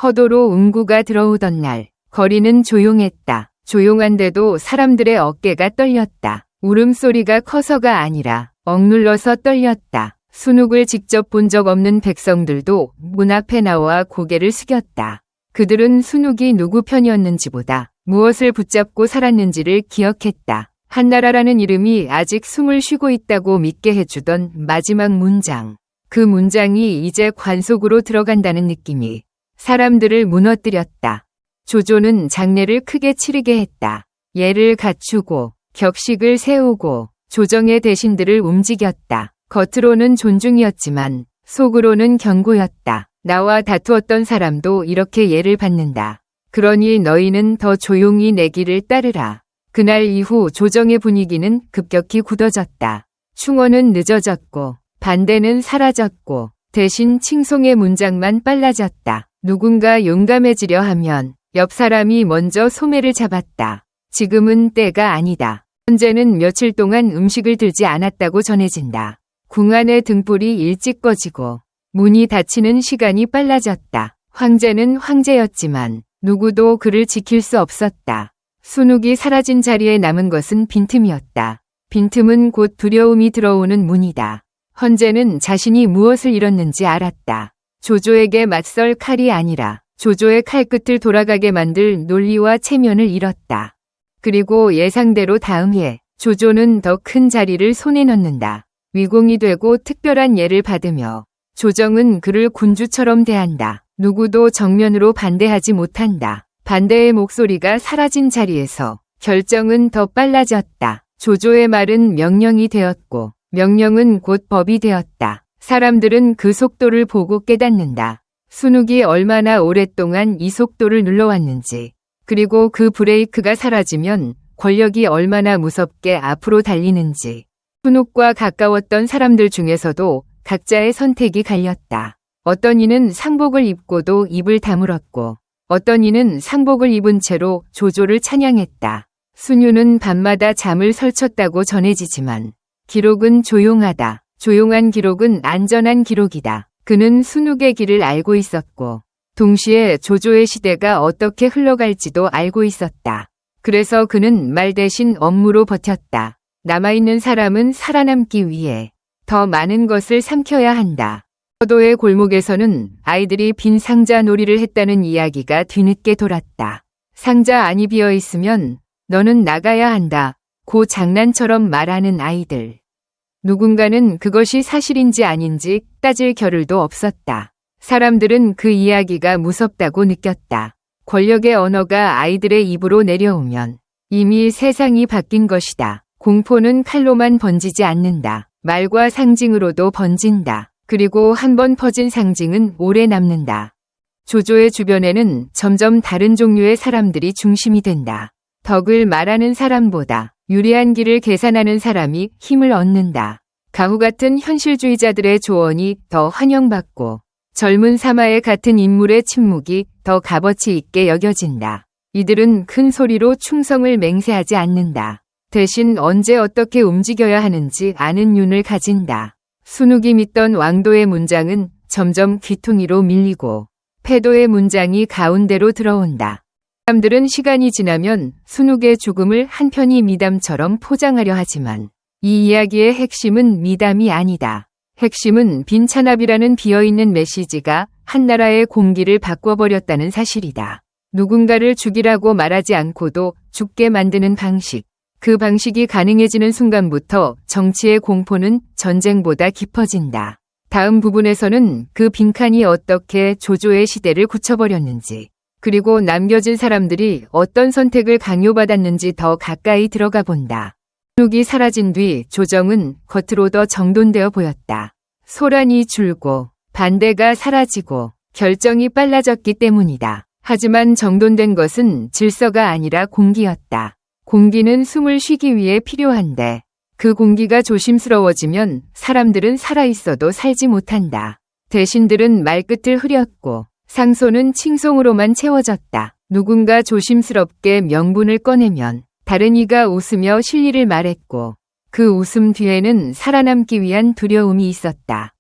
허도로 음구가 들어오던 날, 거리는 조용했다. 조용한데도 사람들의 어깨가 떨렸다. 울음소리가 커서가 아니라 억눌러서 떨렸다. 순욱을 직접 본 적 없는 백성들도 문 앞에 나와 고개를 숙였다. 그들은 순욱이 누구 편이었는지보다 무엇을 붙잡고 살았는지를 기억했다. 한나라라는 이름이 아직 숨을 쉬고 있다고 믿게 해주던 마지막 문장. 그 문장이 이제 관 속으로 들어간다는 느낌이 사람들을 무너뜨렸다. 조조는 장례를 크게 치르게 했다. 예를 갖추고 격식을 세우고 조정의 대신들을 움직였다. 겉으로는 존중이었지만 속으로는 경고였다. 나와 다투었던 사람도 이렇게 예를 받는다. 그러니 너희는 더 조용히 내 길을 따르라. 그날 이후 조정의 분위기는 급격히 굳어졌다. 충원은 늦어졌고 반대는 사라졌고 대신 칭송의 문장만 빨라졌다. 누군가 용감해지려 하면 옆 사람이 먼저 소매를 잡았다. 지금은 때가 아니다. 현재는 며칠 동안 음식을 들지 않았다고 전해진다. 궁 안의 등불이 일찍 꺼지고 문이 닫히는 시간이 빨라졌다. 황제는 황제였지만 누구도 그를 지킬 수 없었다. 순욱이 사라진 자리에 남은 것은 빈틈이었다. 빈틈은 곧 두려움이 들어오는 문이다. 헌제는 자신이 무엇을 잃었는지 알았다. 조조에게 맞설 칼이 아니라 조조의 칼끝을 돌아가게 만들 논리와 체면을 잃었다. 그리고 예상대로 다음 해 조조는 더 큰 자리를 손에 넣는다. 위공이 되고 특별한 예를 받으며 조정은 그를 군주처럼 대한다. 누구도 정면으로 반대하지 못한다. 반대의 목소리가 사라진 자리에서 결정은 더 빨라졌다. 조조의 말은 명령이 되었고 명령은 곧 법이 되었다. 사람들은 그 속도를 보고 깨닫는다. 순욱이 얼마나 오랫동안 이 속도를 눌러왔는지, 그리고 그 브레이크가 사라지면 권력이 얼마나 무섭게 앞으로 달리는지. 순욱과 가까웠던 사람들 중에서도 각자의 선택이 갈렸다. 어떤 이는 상복을 입고도 입을 다물었고 어떤 이는 상복을 입은 채로 조조를 찬양했다. 순유는 밤마다 잠을 설쳤다고 전해지지만 기록은 조용하다. 조용한 기록은 안전한 기록이다. 그는 순욱의 길을 알고 있었고 동시에 조조의 시대가 어떻게 흘러갈지도 알고 있었다. 그래서 그는 말 대신 업무로 버텼다. 남아있는 사람은 살아남기 위해 더 많은 것을 삼켜야 한다. 서도의 골목에서는 아이들이 빈 상자 놀이를 했다는 이야기가 뒤늦게 돌았다. 상자 안이 비어 있으면 너는 나가야 한다. 고 장난처럼 말하는 아이들. 누군가는 그것이 사실인지 아닌지 따질 겨를도 없었다. 사람들은 그 이야기가 무섭다고 느꼈다. 권력의 언어가 아이들의 입으로 내려오면 이미 세상이 바뀐 것이다. 공포는 칼로만 번지지 않는다. 말과 상징으로도 번진다. 그리고 한번 퍼진 상징은 오래 남는다. 조조의 주변에는 점점 다른 종류의 사람들이 중심이 된다. 덕을 말하는 사람보다 유리한 길을 계산하는 사람이 힘을 얻는다. 가후 같은 현실주의자들의 조언이 더 환영받고 젊은 사마의 같은 인물의 침묵이 더 값어치 있게 여겨진다. 이들은 큰 소리로 충성을 맹세하지 않는다. 대신 언제 어떻게 움직여야 하는지 아는 윤을 가진다. 순욱이 믿던 왕도의 문장은 점점 귀퉁이로 밀리고 패도의 문장이 가운데로 들어온다. 사람들은 시간이 지나면 순욱의 죽음을 한편이 미담처럼 포장하려 하지만 이 이야기의 핵심은 미담이 아니다. 핵심은 빈찬압이라는 비어있는 메시지가 한 나라의 공기를 바꿔버렸다는 사실이다. 누군가를 죽이라고 말하지 않고도 죽게 만드는 방식. 그 방식이 가능해지는 순간부터 정치의 공포는 전쟁보다 깊어진다. 다음 부분에서는 그 빈칸이 어떻게 조조의 시대를 굳혀버렸는지, 그리고 남겨진 사람들이 어떤 선택을 강요받았는지 더 가까이 들어가 본다. 순욱이 사라진 뒤 조정은 겉으로 더 정돈되어 보였다. 소란이 줄고 반대가 사라지고 결정이 빨라졌기 때문이다. 하지만 정돈된 것은 질서가 아니라 공기였다. 공기는 숨을 쉬기 위해 필요한데 그 공기가 조심스러워지면 사람들은 살아있어도 살지 못한다. 대신들은 말끝을 흐렸고 상소는 칭송으로만 채워졌다. 누군가 조심스럽게 명분을 꺼내면 다른 이가 웃으며 실리를 말했고 그 웃음 뒤에는 살아남기 위한 두려움이 있었다.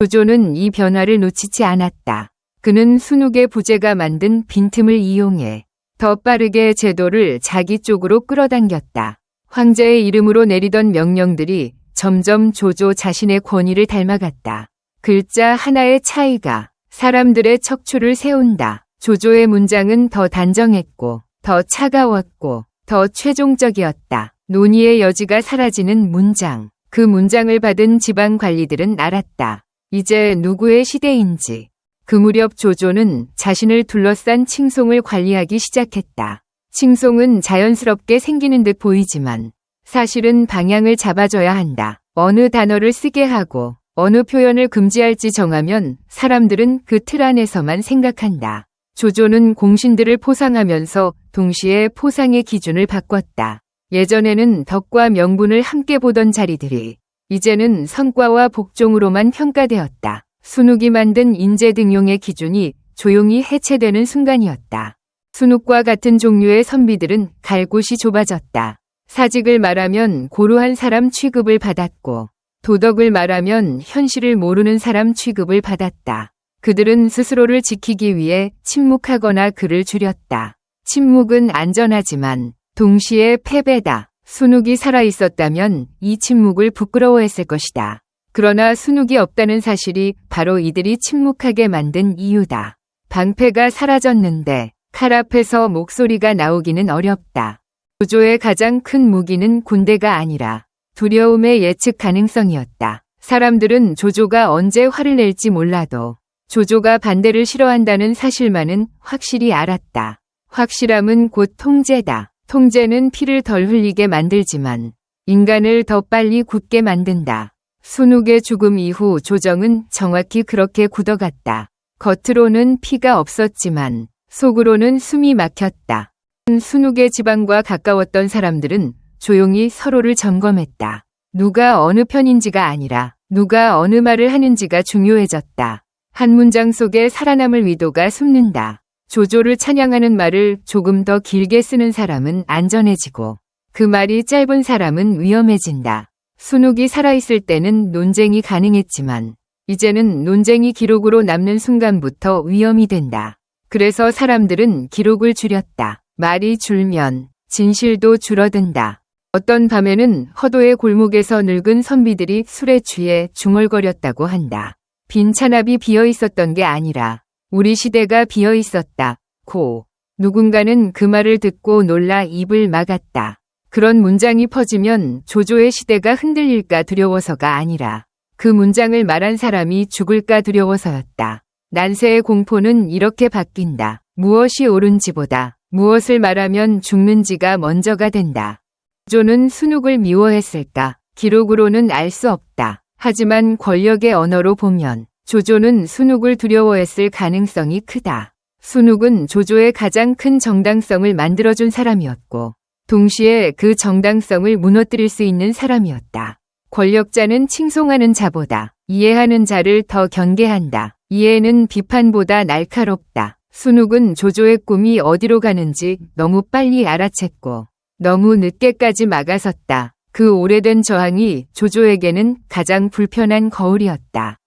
조조는 이 변화를 놓치지 않았다. 그는 순욱의 부제가 만든 빈틈을 이용해 더 빠르게 제도를 자기 쪽으로 끌어당겼다. 황제의 이름으로 내리던 명령들이 점점 조조 자신의 권위를 닮아갔다. 글자 하나의 차이가 사람들의 척추를 세운다. 조조의 문장은 더 단정했고 더 차가웠고 더 최종적이었다. 논의의 여지가 사라지는 문장. 그 문장을 받은 지방 관리들은 알았다. 이제 누구의 시대인지. 그 무렵 조조는 자신을 둘러싼 칭송을 관리하기 시작했다. 칭송은 자연스럽게 생기는 듯 보이지만 사실은 방향을 잡아줘야 한다. 어느 단어를 쓰게 하고 어느 표현을 금지할지 정하면 사람들은 그 틀 안에서만 생각한다. 조조는 공신들을 포상하면서 동시에 포상의 기준을 바꿨다. 예전에는 덕과 명분을 함께 보던 자리들이 이제는 성과와 복종으로만 평가되었다. 순욱이 만든 인재 등용의 기준이 조용히 해체되는 순간이었다. 순욱과 같은 종류의 선비들은 갈 곳이 좁아졌다. 사직을 말하면 고루한 사람 취급을 받았고 도덕을 말하면 현실을 모르는 사람 취급을 받았다. 그들은 스스로를 지키기 위해 침묵하거나 글을 줄였다. 침묵은 안전하지만 동시에 패배다. 순욱이 살아있었다면 이 침묵을 부끄러워했을 것이다. 그러나 순욱이 없다는 사실이 바로 이들이 침묵하게 만든 이유다. 방패가 사라졌는데 칼 앞에서 목소리가 나오기는 어렵다. 조조의 가장 큰 무기는 군대가 아니라 두려움의 예측 가능성이었다. 사람들은 조조가 언제 화를 낼지 몰라도 조조가 반대를 싫어한다는 사실만은 확실히 알았다. 확실함은 곧 통제다. 통제는 피를 덜 흘리게 만들지만 인간을 더 빨리 굳게 만든다. 순욱의 죽음 이후 조정은 정확히 그렇게 굳어갔다. 겉으로는 피가 없었지만 속으로는 숨이 막혔다. 순욱의 지방과 가까웠던 사람들은 조용히 서로를 점검했다. 누가 어느 편인지가 아니라 누가 어느 말을 하는지가 중요해졌다. 한 문장 속에 살아남을 위도가 숨는다. 조조를 찬양하는 말을 조금 더 길게 쓰는 사람은 안전해지고 그 말이 짧은 사람은 위험해진다. 순욱이 살아있을 때는 논쟁이 가능했지만 이제는 논쟁이 기록으로 남는 순간부터 위험이 된다. 그래서 사람들은 기록을 줄였다. 말이 줄면 진실도 줄어든다. 어떤 밤에는 허도의 골목에서 늙은 선비들이 술에 취해 중얼거렸다고 한다. 빈찬압이 비어있었던 게 아니라 우리 시대가 비어있었다. 고. 누군가는 그 말을 듣고 놀라 입을 막았다. 그런 문장이 퍼지면 조조의 시대가 흔들릴까 두려워서가 아니라 그 문장을 말한 사람이 죽을까 두려워서였다. 난세의 공포는 이렇게 바뀐다. 무엇이 옳은지보다 무엇을 말하면 죽는지가 먼저가 된다. 조조는 순욱을 미워했을까? 기록으로는 알 수 없다. 하지만 권력의 언어로 보면 조조는 순욱을 두려워했을 가능성이 크다. 순욱은 조조의 가장 큰 정당성을 만들어준 사람이었고 동시에 그 정당성을 무너뜨릴 수 있는 사람이었다. 권력자는 칭송하는 자보다 이해하는 자를 더 경계한다. 이해는 비판보다 날카롭다. 순욱은 조조의 꿈이 어디로 가는지 너무 빨리 알아챘고 너무 늦게까지 막아섰다. 그 오래된 저항이 조조에게는 가장 불편한 거울이었다.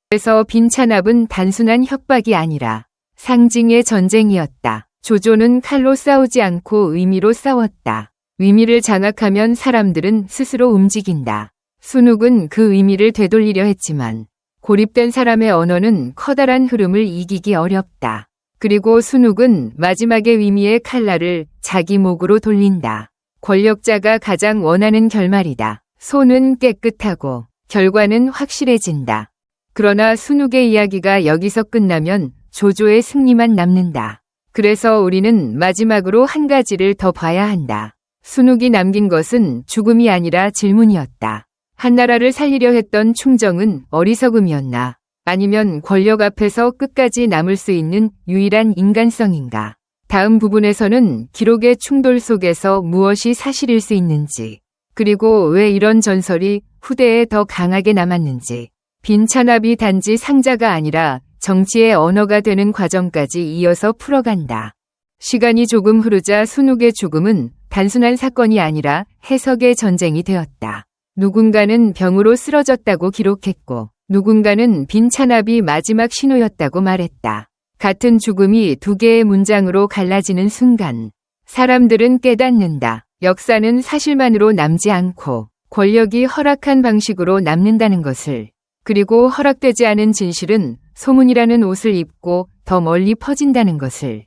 그래서 빈찬압은 단순한 협박이 아니라 상징의 전쟁이었다. 조조는 칼로 싸우지 않고 의미로 싸웠다. 의미를 장악하면 사람들은 스스로 움직인다. 순욱은 그 의미를 되돌리려 했지만 고립된 사람의 언어는 커다란 흐름을 이기기 어렵다. 그리고 순욱은 마지막에 의미의 칼날을 자기 목으로 돌린다. 권력자가 가장 원하는 결말이다. 손은 깨끗하고 결과는 확실해진다. 그러나 순욱의 이야기가 여기서 끝나면 조조의 승리만 남는다. 그래서 우리는 마지막으로 한 가지를 더 봐야 한다. 순욱이 남긴 것은 죽음이 아니라 질문이었다. 한나라를 살리려 했던 충정은 어리석음이었나? 아니면 권력 앞에서 끝까지 남을 수 있는 유일한 인간성인가? 다음 부분에서는 기록의 충돌 속에서 무엇이 사실일 수 있는지, 그리고 왜 이런 전설이 후대에 더 강하게 남았는지, 빈찬압이 단지 상자가 아니라 정치의 언어가 되는 과정까지 이어서 풀어간다. 시간이 조금 흐르자 순욱의 죽음은 단순한 사건이 아니라 해석의 전쟁이 되었다. 누군가는 병으로 쓰러졌다고 기록했고, 누군가는 빈찬압이 마지막 신호였다고 말했다. 같은 죽음이 두 개의 문장으로 갈라지는 순간 사람들은 깨닫는다. 역사는 사실만으로 남지 않고 권력이 허락한 방식으로 남는다는 것을. 그리고 허락되지 않은 진실은 소문이라는 옷을 입고 더 멀리 퍼진다는 것을.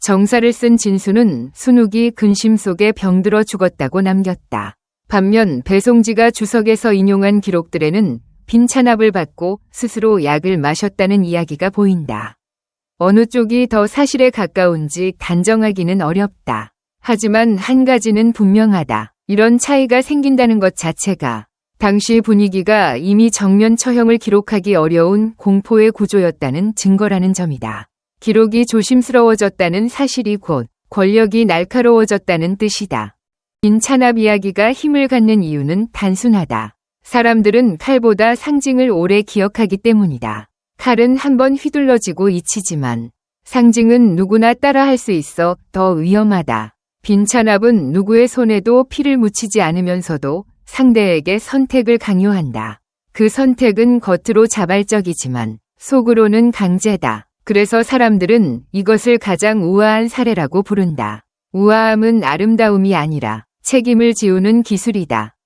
정사를 쓴 진수는 순욱이 근심 속에 병들어 죽었다고 남겼다. 반면 배송지가 주석에서 인용한 기록들에는 빈찬압을 받고 스스로 약을 마셨다는 이야기가 보인다. 어느 쪽이 더 사실에 가까운지 단정하기는 어렵다. 하지만 한 가지는 분명하다. 이런 차이가 생긴다는 것 자체가 당시 분위기가 이미 정면 처형을 기록하기 어려운 공포의 구조였다는 증거라는 점이다. 기록이 조심스러워졌다는 사실이 곧 권력이 날카로워졌다는 뜻이다. 빈찬압 이야기가 힘을 갖는 이유는 단순하다. 사람들은 칼보다 상징을 오래 기억하기 때문이다. 칼은 한번 휘둘러지고 잊히지만 상징은 누구나 따라할 수 있어 더 위험하다. 빈찬압은 누구의 손에도 피를 묻히지 않으면서도 상대에게 선택을 강요한다. 그 선택은 겉으로 자발적이지만 속으로는 강제다. 그래서 사람들은 이것을 가장 우아한 사례라고 부른다. 우아함은 아름다움이 아니라 책임을 지우는 기술이다.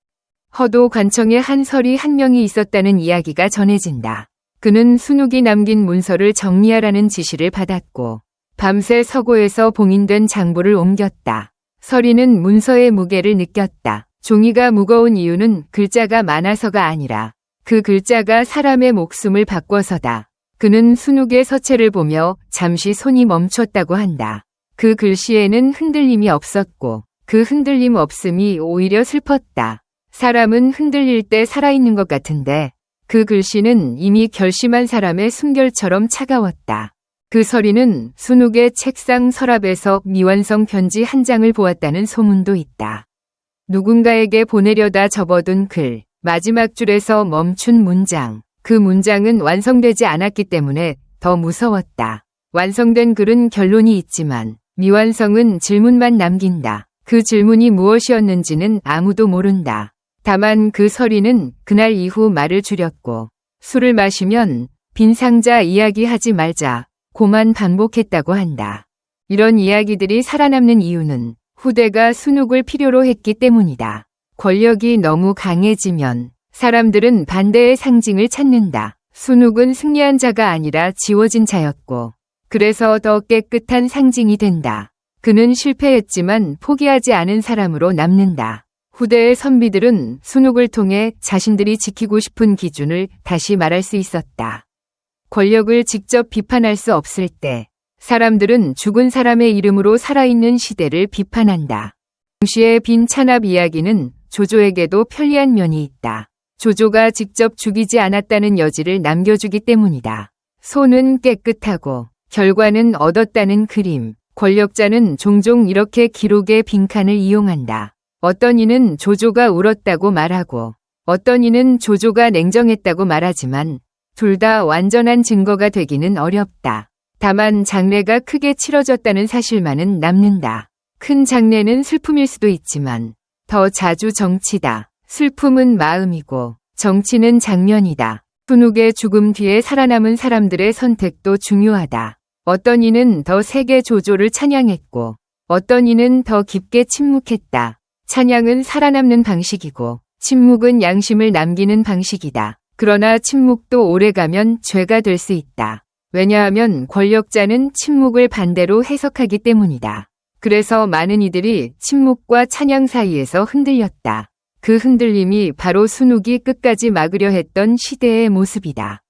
허도 관청에 한 설이 한 명이 있었다는 이야기가 전해진다. 그는 순욱이 남긴 문서를 정리하라는 지시를 받았고 밤새 서고에서 봉인된 장부를 옮겼다. 서리는 문서의 무게를 느꼈다. 종이가 무거운 이유는 글자가 많아서가 아니라 그 글자가 사람의 목숨을 바꿔서다. 그는 순욱의 서체를 보며 잠시 손이 멈췄다고 한다. 그 글씨에는 흔들림이 없었고 그 흔들림 없음이 오히려 슬펐다. 사람은 흔들릴 때 살아있는 것 같은데 그 글씨는 이미 결심한 사람의 숨결처럼 차가웠다. 그 서리는 순욱의 책상 서랍에서 미완성 편지 한 장을 보았다는 소문도 있다. 누군가에게 보내려다 접어둔 글, 마지막 줄에서 멈춘 문장. 그 문장은 완성되지 않았기 때문에 더 무서웠다. 완성된 글은 결론이 있지만 미완성은 질문만 남긴다. 그 질문이 무엇이었는지는 아무도 모른다. 다만 그 서리는 그날 이후 말을 줄였고 술을 마시면 빈 상자 이야기하지 말자 고만 반복했다고 한다. 이런 이야기들이 살아남는 이유는 후대가 순욱을 필요로 했기 때문이다. 권력이 너무 강해지면 사람들은 반대의 상징을 찾는다. 순욱은 승리한 자가 아니라 지워진 자였고 그래서 더 깨끗한 상징이 된다. 그는 실패했지만 포기하지 않은 사람으로 남는다. 후대의 선비들은 순욱을 통해 자신들이 지키고 싶은 기준을 다시 말할 수 있었다. 권력을 직접 비판할 수 없을 때 사람들은 죽은 사람의 이름으로 살아있는 시대를 비판한다. 동시에 빈찬압 이야기는 조조에게도 편리한 면이 있다. 조조가 직접 죽이지 않았다는 여지를 남겨주기 때문이다. 손은 깨끗하고 결과는 얻었다는 그림. 권력자는 종종 이렇게 기록의 빈칸을 이용한다. 어떤 이는 조조가 울었다고 말하고 어떤 이는 조조가 냉정했다고 말하지만 둘 다 완전한 증거가 되기는 어렵다. 다만 장례가 크게 치러졌다는 사실만은 남는다. 큰 장례는 슬픔일 수도 있지만 더 자주 정치다. 슬픔은 마음이고 정치는 장면이다. 순욱의 죽음 뒤에 살아남은 사람들의 선택도 중요하다. 어떤 이는 더 세게 조조를 찬양했고 어떤 이는 더 깊게 침묵했다. 찬양은 살아남는 방식이고 침묵은 양심을 남기는 방식이다. 그러나 침묵도 오래가면 죄가 될 수 있다. 왜냐하면 권력자는 침묵을 반대로 해석하기 때문이다. 그래서 많은 이들이 침묵과 찬양 사이에서 흔들렸다. 그 흔들림이 바로 순욱이 끝까지 막으려 했던 시대의 모습이다.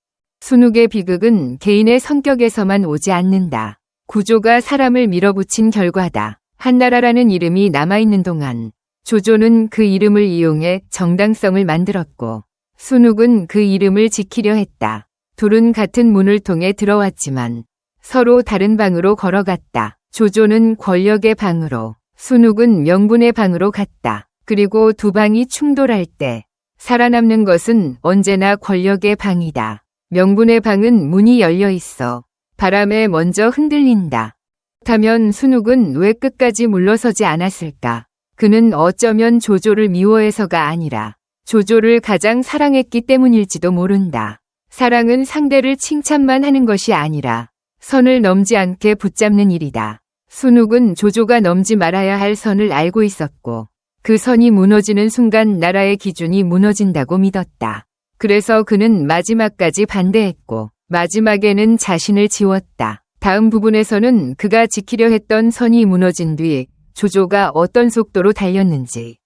순욱의 비극은 개인의 성격에서만 오지 않는다. 구조가 사람을 밀어붙인 결과다. 한나라라는 이름이 남아있는 동안 조조는 그 이름을 이용해 정당성을 만들었고 순욱은 그 이름을 지키려 했다. 둘은 같은 문을 통해 들어왔지만 서로 다른 방으로 걸어갔다. 조조는 권력의 방으로, 순욱은 명분의 방으로 갔다. 그리고 두 방이 충돌할 때 살아남는 것은 언제나 권력의 방이다. 명분의 방은 문이 열려 있어 바람에 먼저 흔들린다. 그렇다면 순욱은 왜 끝까지 물러서지 않았을까? 그는 어쩌면 조조를 미워해서가 아니라 조조를 가장 사랑했기 때문일지도 모른다. 사랑은 상대를 칭찬만 하는 것이 아니라 선을 넘지 않게 붙잡는 일이다. 순욱은 조조가 넘지 말아야 할 선을 알고 있었고 그 선이 무너지는 순간 나라의 기준이 무너진다고 믿었다. 그래서 그는 마지막까지 반대했고 마지막에는 자신을 지웠다. 다음 부분에서는 그가 지키려 했던 선이 무너진 뒤 조조가 어떤 속도로 달렸는지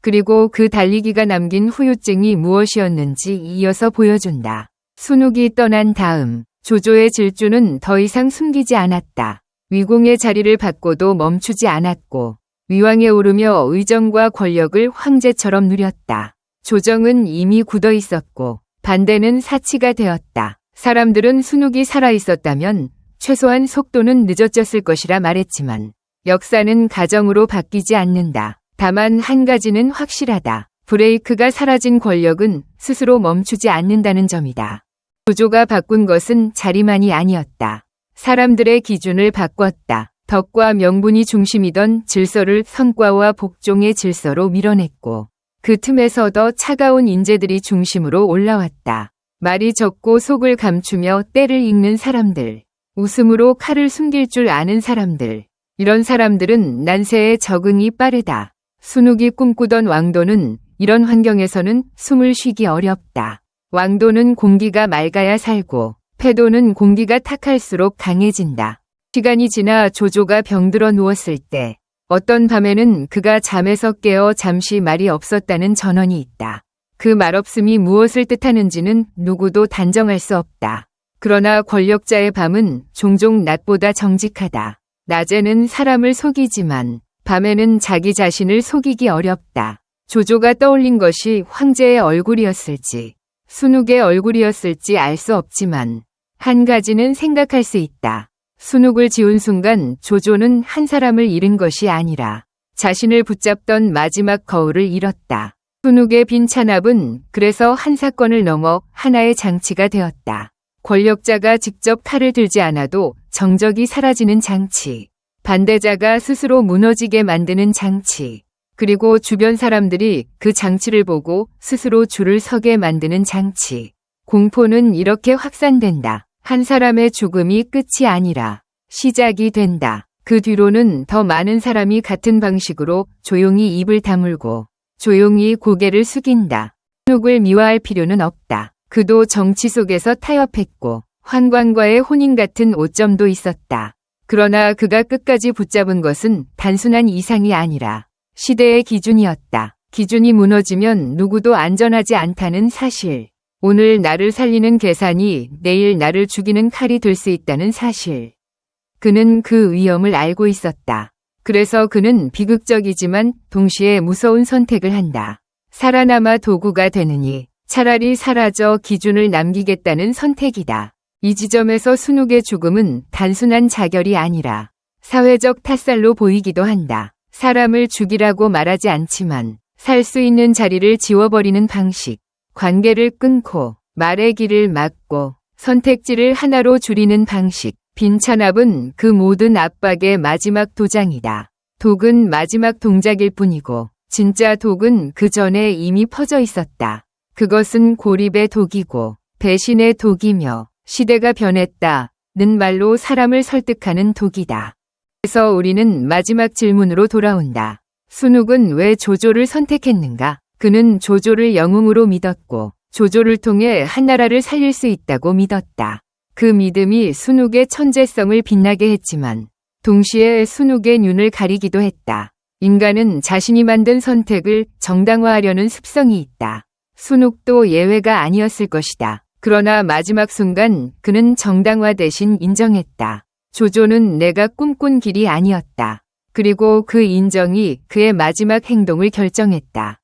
그리고 그 달리기가 남긴 후유증이 무엇이었는지 이어서 보여준다. 순욱이 떠난 다음 조조의 질주는 더 이상 숨기지 않았다. 위공의 자리를 받고도 멈추지 않았고 위왕에 오르며 의정과 권력을 황제처럼 누렸다. 조정은 이미 굳어 있었고 반대는 사치가 되었다. 사람들은 순욱이 살아있었다면 최소한 속도는 늦어졌을 것이라 말했지만 역사는 가정으로 바뀌지 않는다. 다만 한 가지는 확실하다. 브레이크가 사라진 권력은 스스로 멈추지 않는다는 점이다. 조조가 바꾼 것은 자리만이 아니었다. 사람들의 기준을 바꿨다. 덕과 명분이 중심이던 질서를 성과와 복종의 질서로 밀어냈고 그 틈에서 더 차가운 인재들이 중심으로 올라왔다. 말이 적고 속을 감추며 때를 읽는 사람들, 웃음으로 칼을 숨길 줄 아는 사람들, 이런 사람들은 난세에 적응이 빠르다. 순욱이 꿈꾸던 왕도는 이런 환경에서는 숨을 쉬기 어렵다. 왕도는 공기가 맑아야 살고 패도는 공기가 탁할수록 강해진다. 시간이 지나 조조가 병들어 누웠을 때 어떤 밤에는 그가 잠에서 깨어 잠시 말이 없었다는 전언이 있다. 그 말없음이 무엇을 뜻하는지는 누구도 단정할 수 없다. 그러나 권력자의 밤은 종종 낮보다 정직하다. 낮에는 사람을 속이지만 밤에는 자기 자신을 속이기 어렵다. 조조가 떠올린 것이 황제의 얼굴이었을지 순욱의 얼굴이었을지 알 수 없지만 한 가지는 생각할 수 있다. 순욱을 지운 순간 조조는 한 사람을 잃은 것이 아니라 자신을 붙잡던 마지막 거울을 잃었다. 순욱의 빈 찬압은 그래서 한 사건을 넘어 하나의 장치가 되었다. 권력자가 직접 칼을 들지 않아도 정적이 사라지는 장치, 반대자가 스스로 무너지게 만드는 장치, 그리고 주변 사람들이 그 장치를 보고 스스로 줄을 서게 만드는 장치. 공포는 이렇게 확산된다. 한 사람의 죽음이 끝이 아니라 시작이 된다. 그 뒤로는 더 많은 사람이 같은 방식으로 조용히 입을 다물고 조용히 고개를 숙인다. 순욱을 미화할 필요는 없다. 그도 정치 속에서 타협했고 환관과의 혼인 같은 오점도 있었다. 그러나 그가 끝까지 붙잡은 것은 단순한 이상이 아니라 시대의 기준이었다. 기준이 무너지면 누구도 안전하지 않다는 사실. 오늘 나를 살리는 계산이 내일 나를 죽이는 칼이 될 수 있다는 사실. 그는 그 위험을 알고 있었다. 그래서 그는 비극적이지만 동시에 무서운 선택을 한다. 살아남아 도구가 되느니 차라리 사라져 기준을 남기겠다는 선택이다. 이 지점에서 순욱의 죽음은 단순한 자결이 아니라 사회적 탓살로 보이기도 한다. 사람을 죽이라고 말하지 않지만 살 수 있는 자리를 지워버리는 방식, 관계를 끊고 말의 길을 막고 선택지를 하나로 줄이는 방식, 빈찬압은 그 모든 압박의 마지막 도장이다. 독은 마지막 동작일 뿐이고 진짜 독은 그 전에 이미 퍼져 있었다. 그것은 고립의 독이고 배신의 독이며 시대가 변했다는 말로 사람을 설득하는 독이다. 그래서 우리는 마지막 질문으로 돌아온다. 순욱은 왜 조조를 선택했는가? 그는 조조를 영웅으로 믿었고 조조를 통해 한나라를 살릴 수 있다고 믿었다. 그 믿음이 순욱의 천재성을 빛나게 했지만 동시에 순욱의 눈을 가리기도 했다. 인간은 자신이 만든 선택을 정당화하려는 습성이 있다. 순욱도 예외가 아니었을 것이다. 그러나 마지막 순간 그는 정당화 대신 인정했다. 조조는 내가 꿈꾼 길이 아니었다. 그리고 그 인정이 그의 마지막 행동을 결정했다.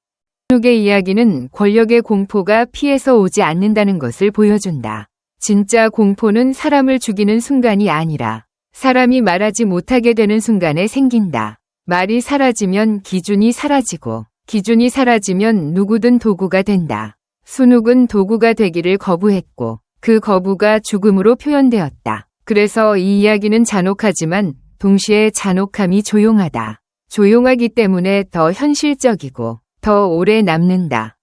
순욱의 이야기는 권력의 공포가 피해서 오지 않는다는 것을 보여준다. 진짜 공포는 사람을 죽이는 순간이 아니라 사람이 말하지 못하게 되는 순간에 생긴다. 말이 사라지면 기준이 사라지고 기준이 사라지면 누구든 도구가 된다. 순욱은 도구가 되기를 거부했고 그 거부가 죽음으로 표현되었다. 그래서 이 이야기는 잔혹하지만 동시에 잔혹함이 조용하다. 조용하기 때문에 더 현실적이고 더 오래 남는다.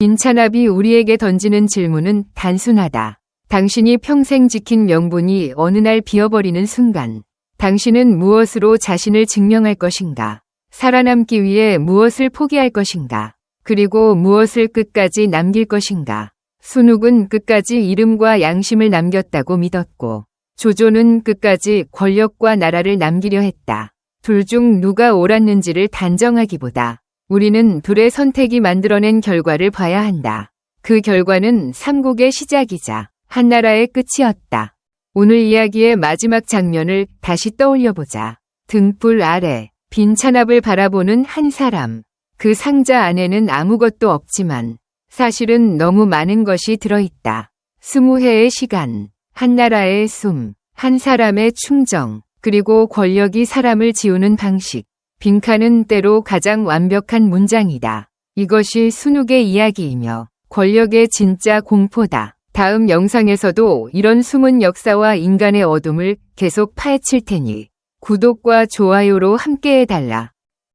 빈찬압이 우리에게 던지는 질문은 단순하다. 당신이 평생 지킨 명분이 어느 날 비어버리는 순간 당신은 무엇으로 자신을 증명할 것인가? 살아남기 위해 무엇을 포기할 것인가? 그리고 무엇을 끝까지 남길 것인가? 순욱은 끝까지 이름과 양심을 남겼다고 믿었고 조조는 끝까지 권력과 나라를 남기려 했다. 둘 중 누가 옳았는지를 단정하기보다 우리는 둘의 선택이 만들어낸 결과를 봐야 한다. 그 결과는 삼국의 시작이자 한나라의 끝이었다. 오늘 이야기의 마지막 장면을 다시 떠올려보자. 등불 아래 빈찬압을 바라보는 한 사람. 그 상자 안에는 아무것도 없지만 사실은 너무 많은 것이 들어있다. 20해의 시간, 한나라의 숨, 한 사람의 충정, 그리고 권력이 사람을 지우는 방식. 빈칸은 때로 가장 완벽한 문장이다. 이것이 순욱의 이야기이며 권력의 진짜 공포다. 다음 영상에서도 이런 숨은 역사와 인간의 어둠을 계속 파헤칠 테니 구독과 좋아요로 함께해달라.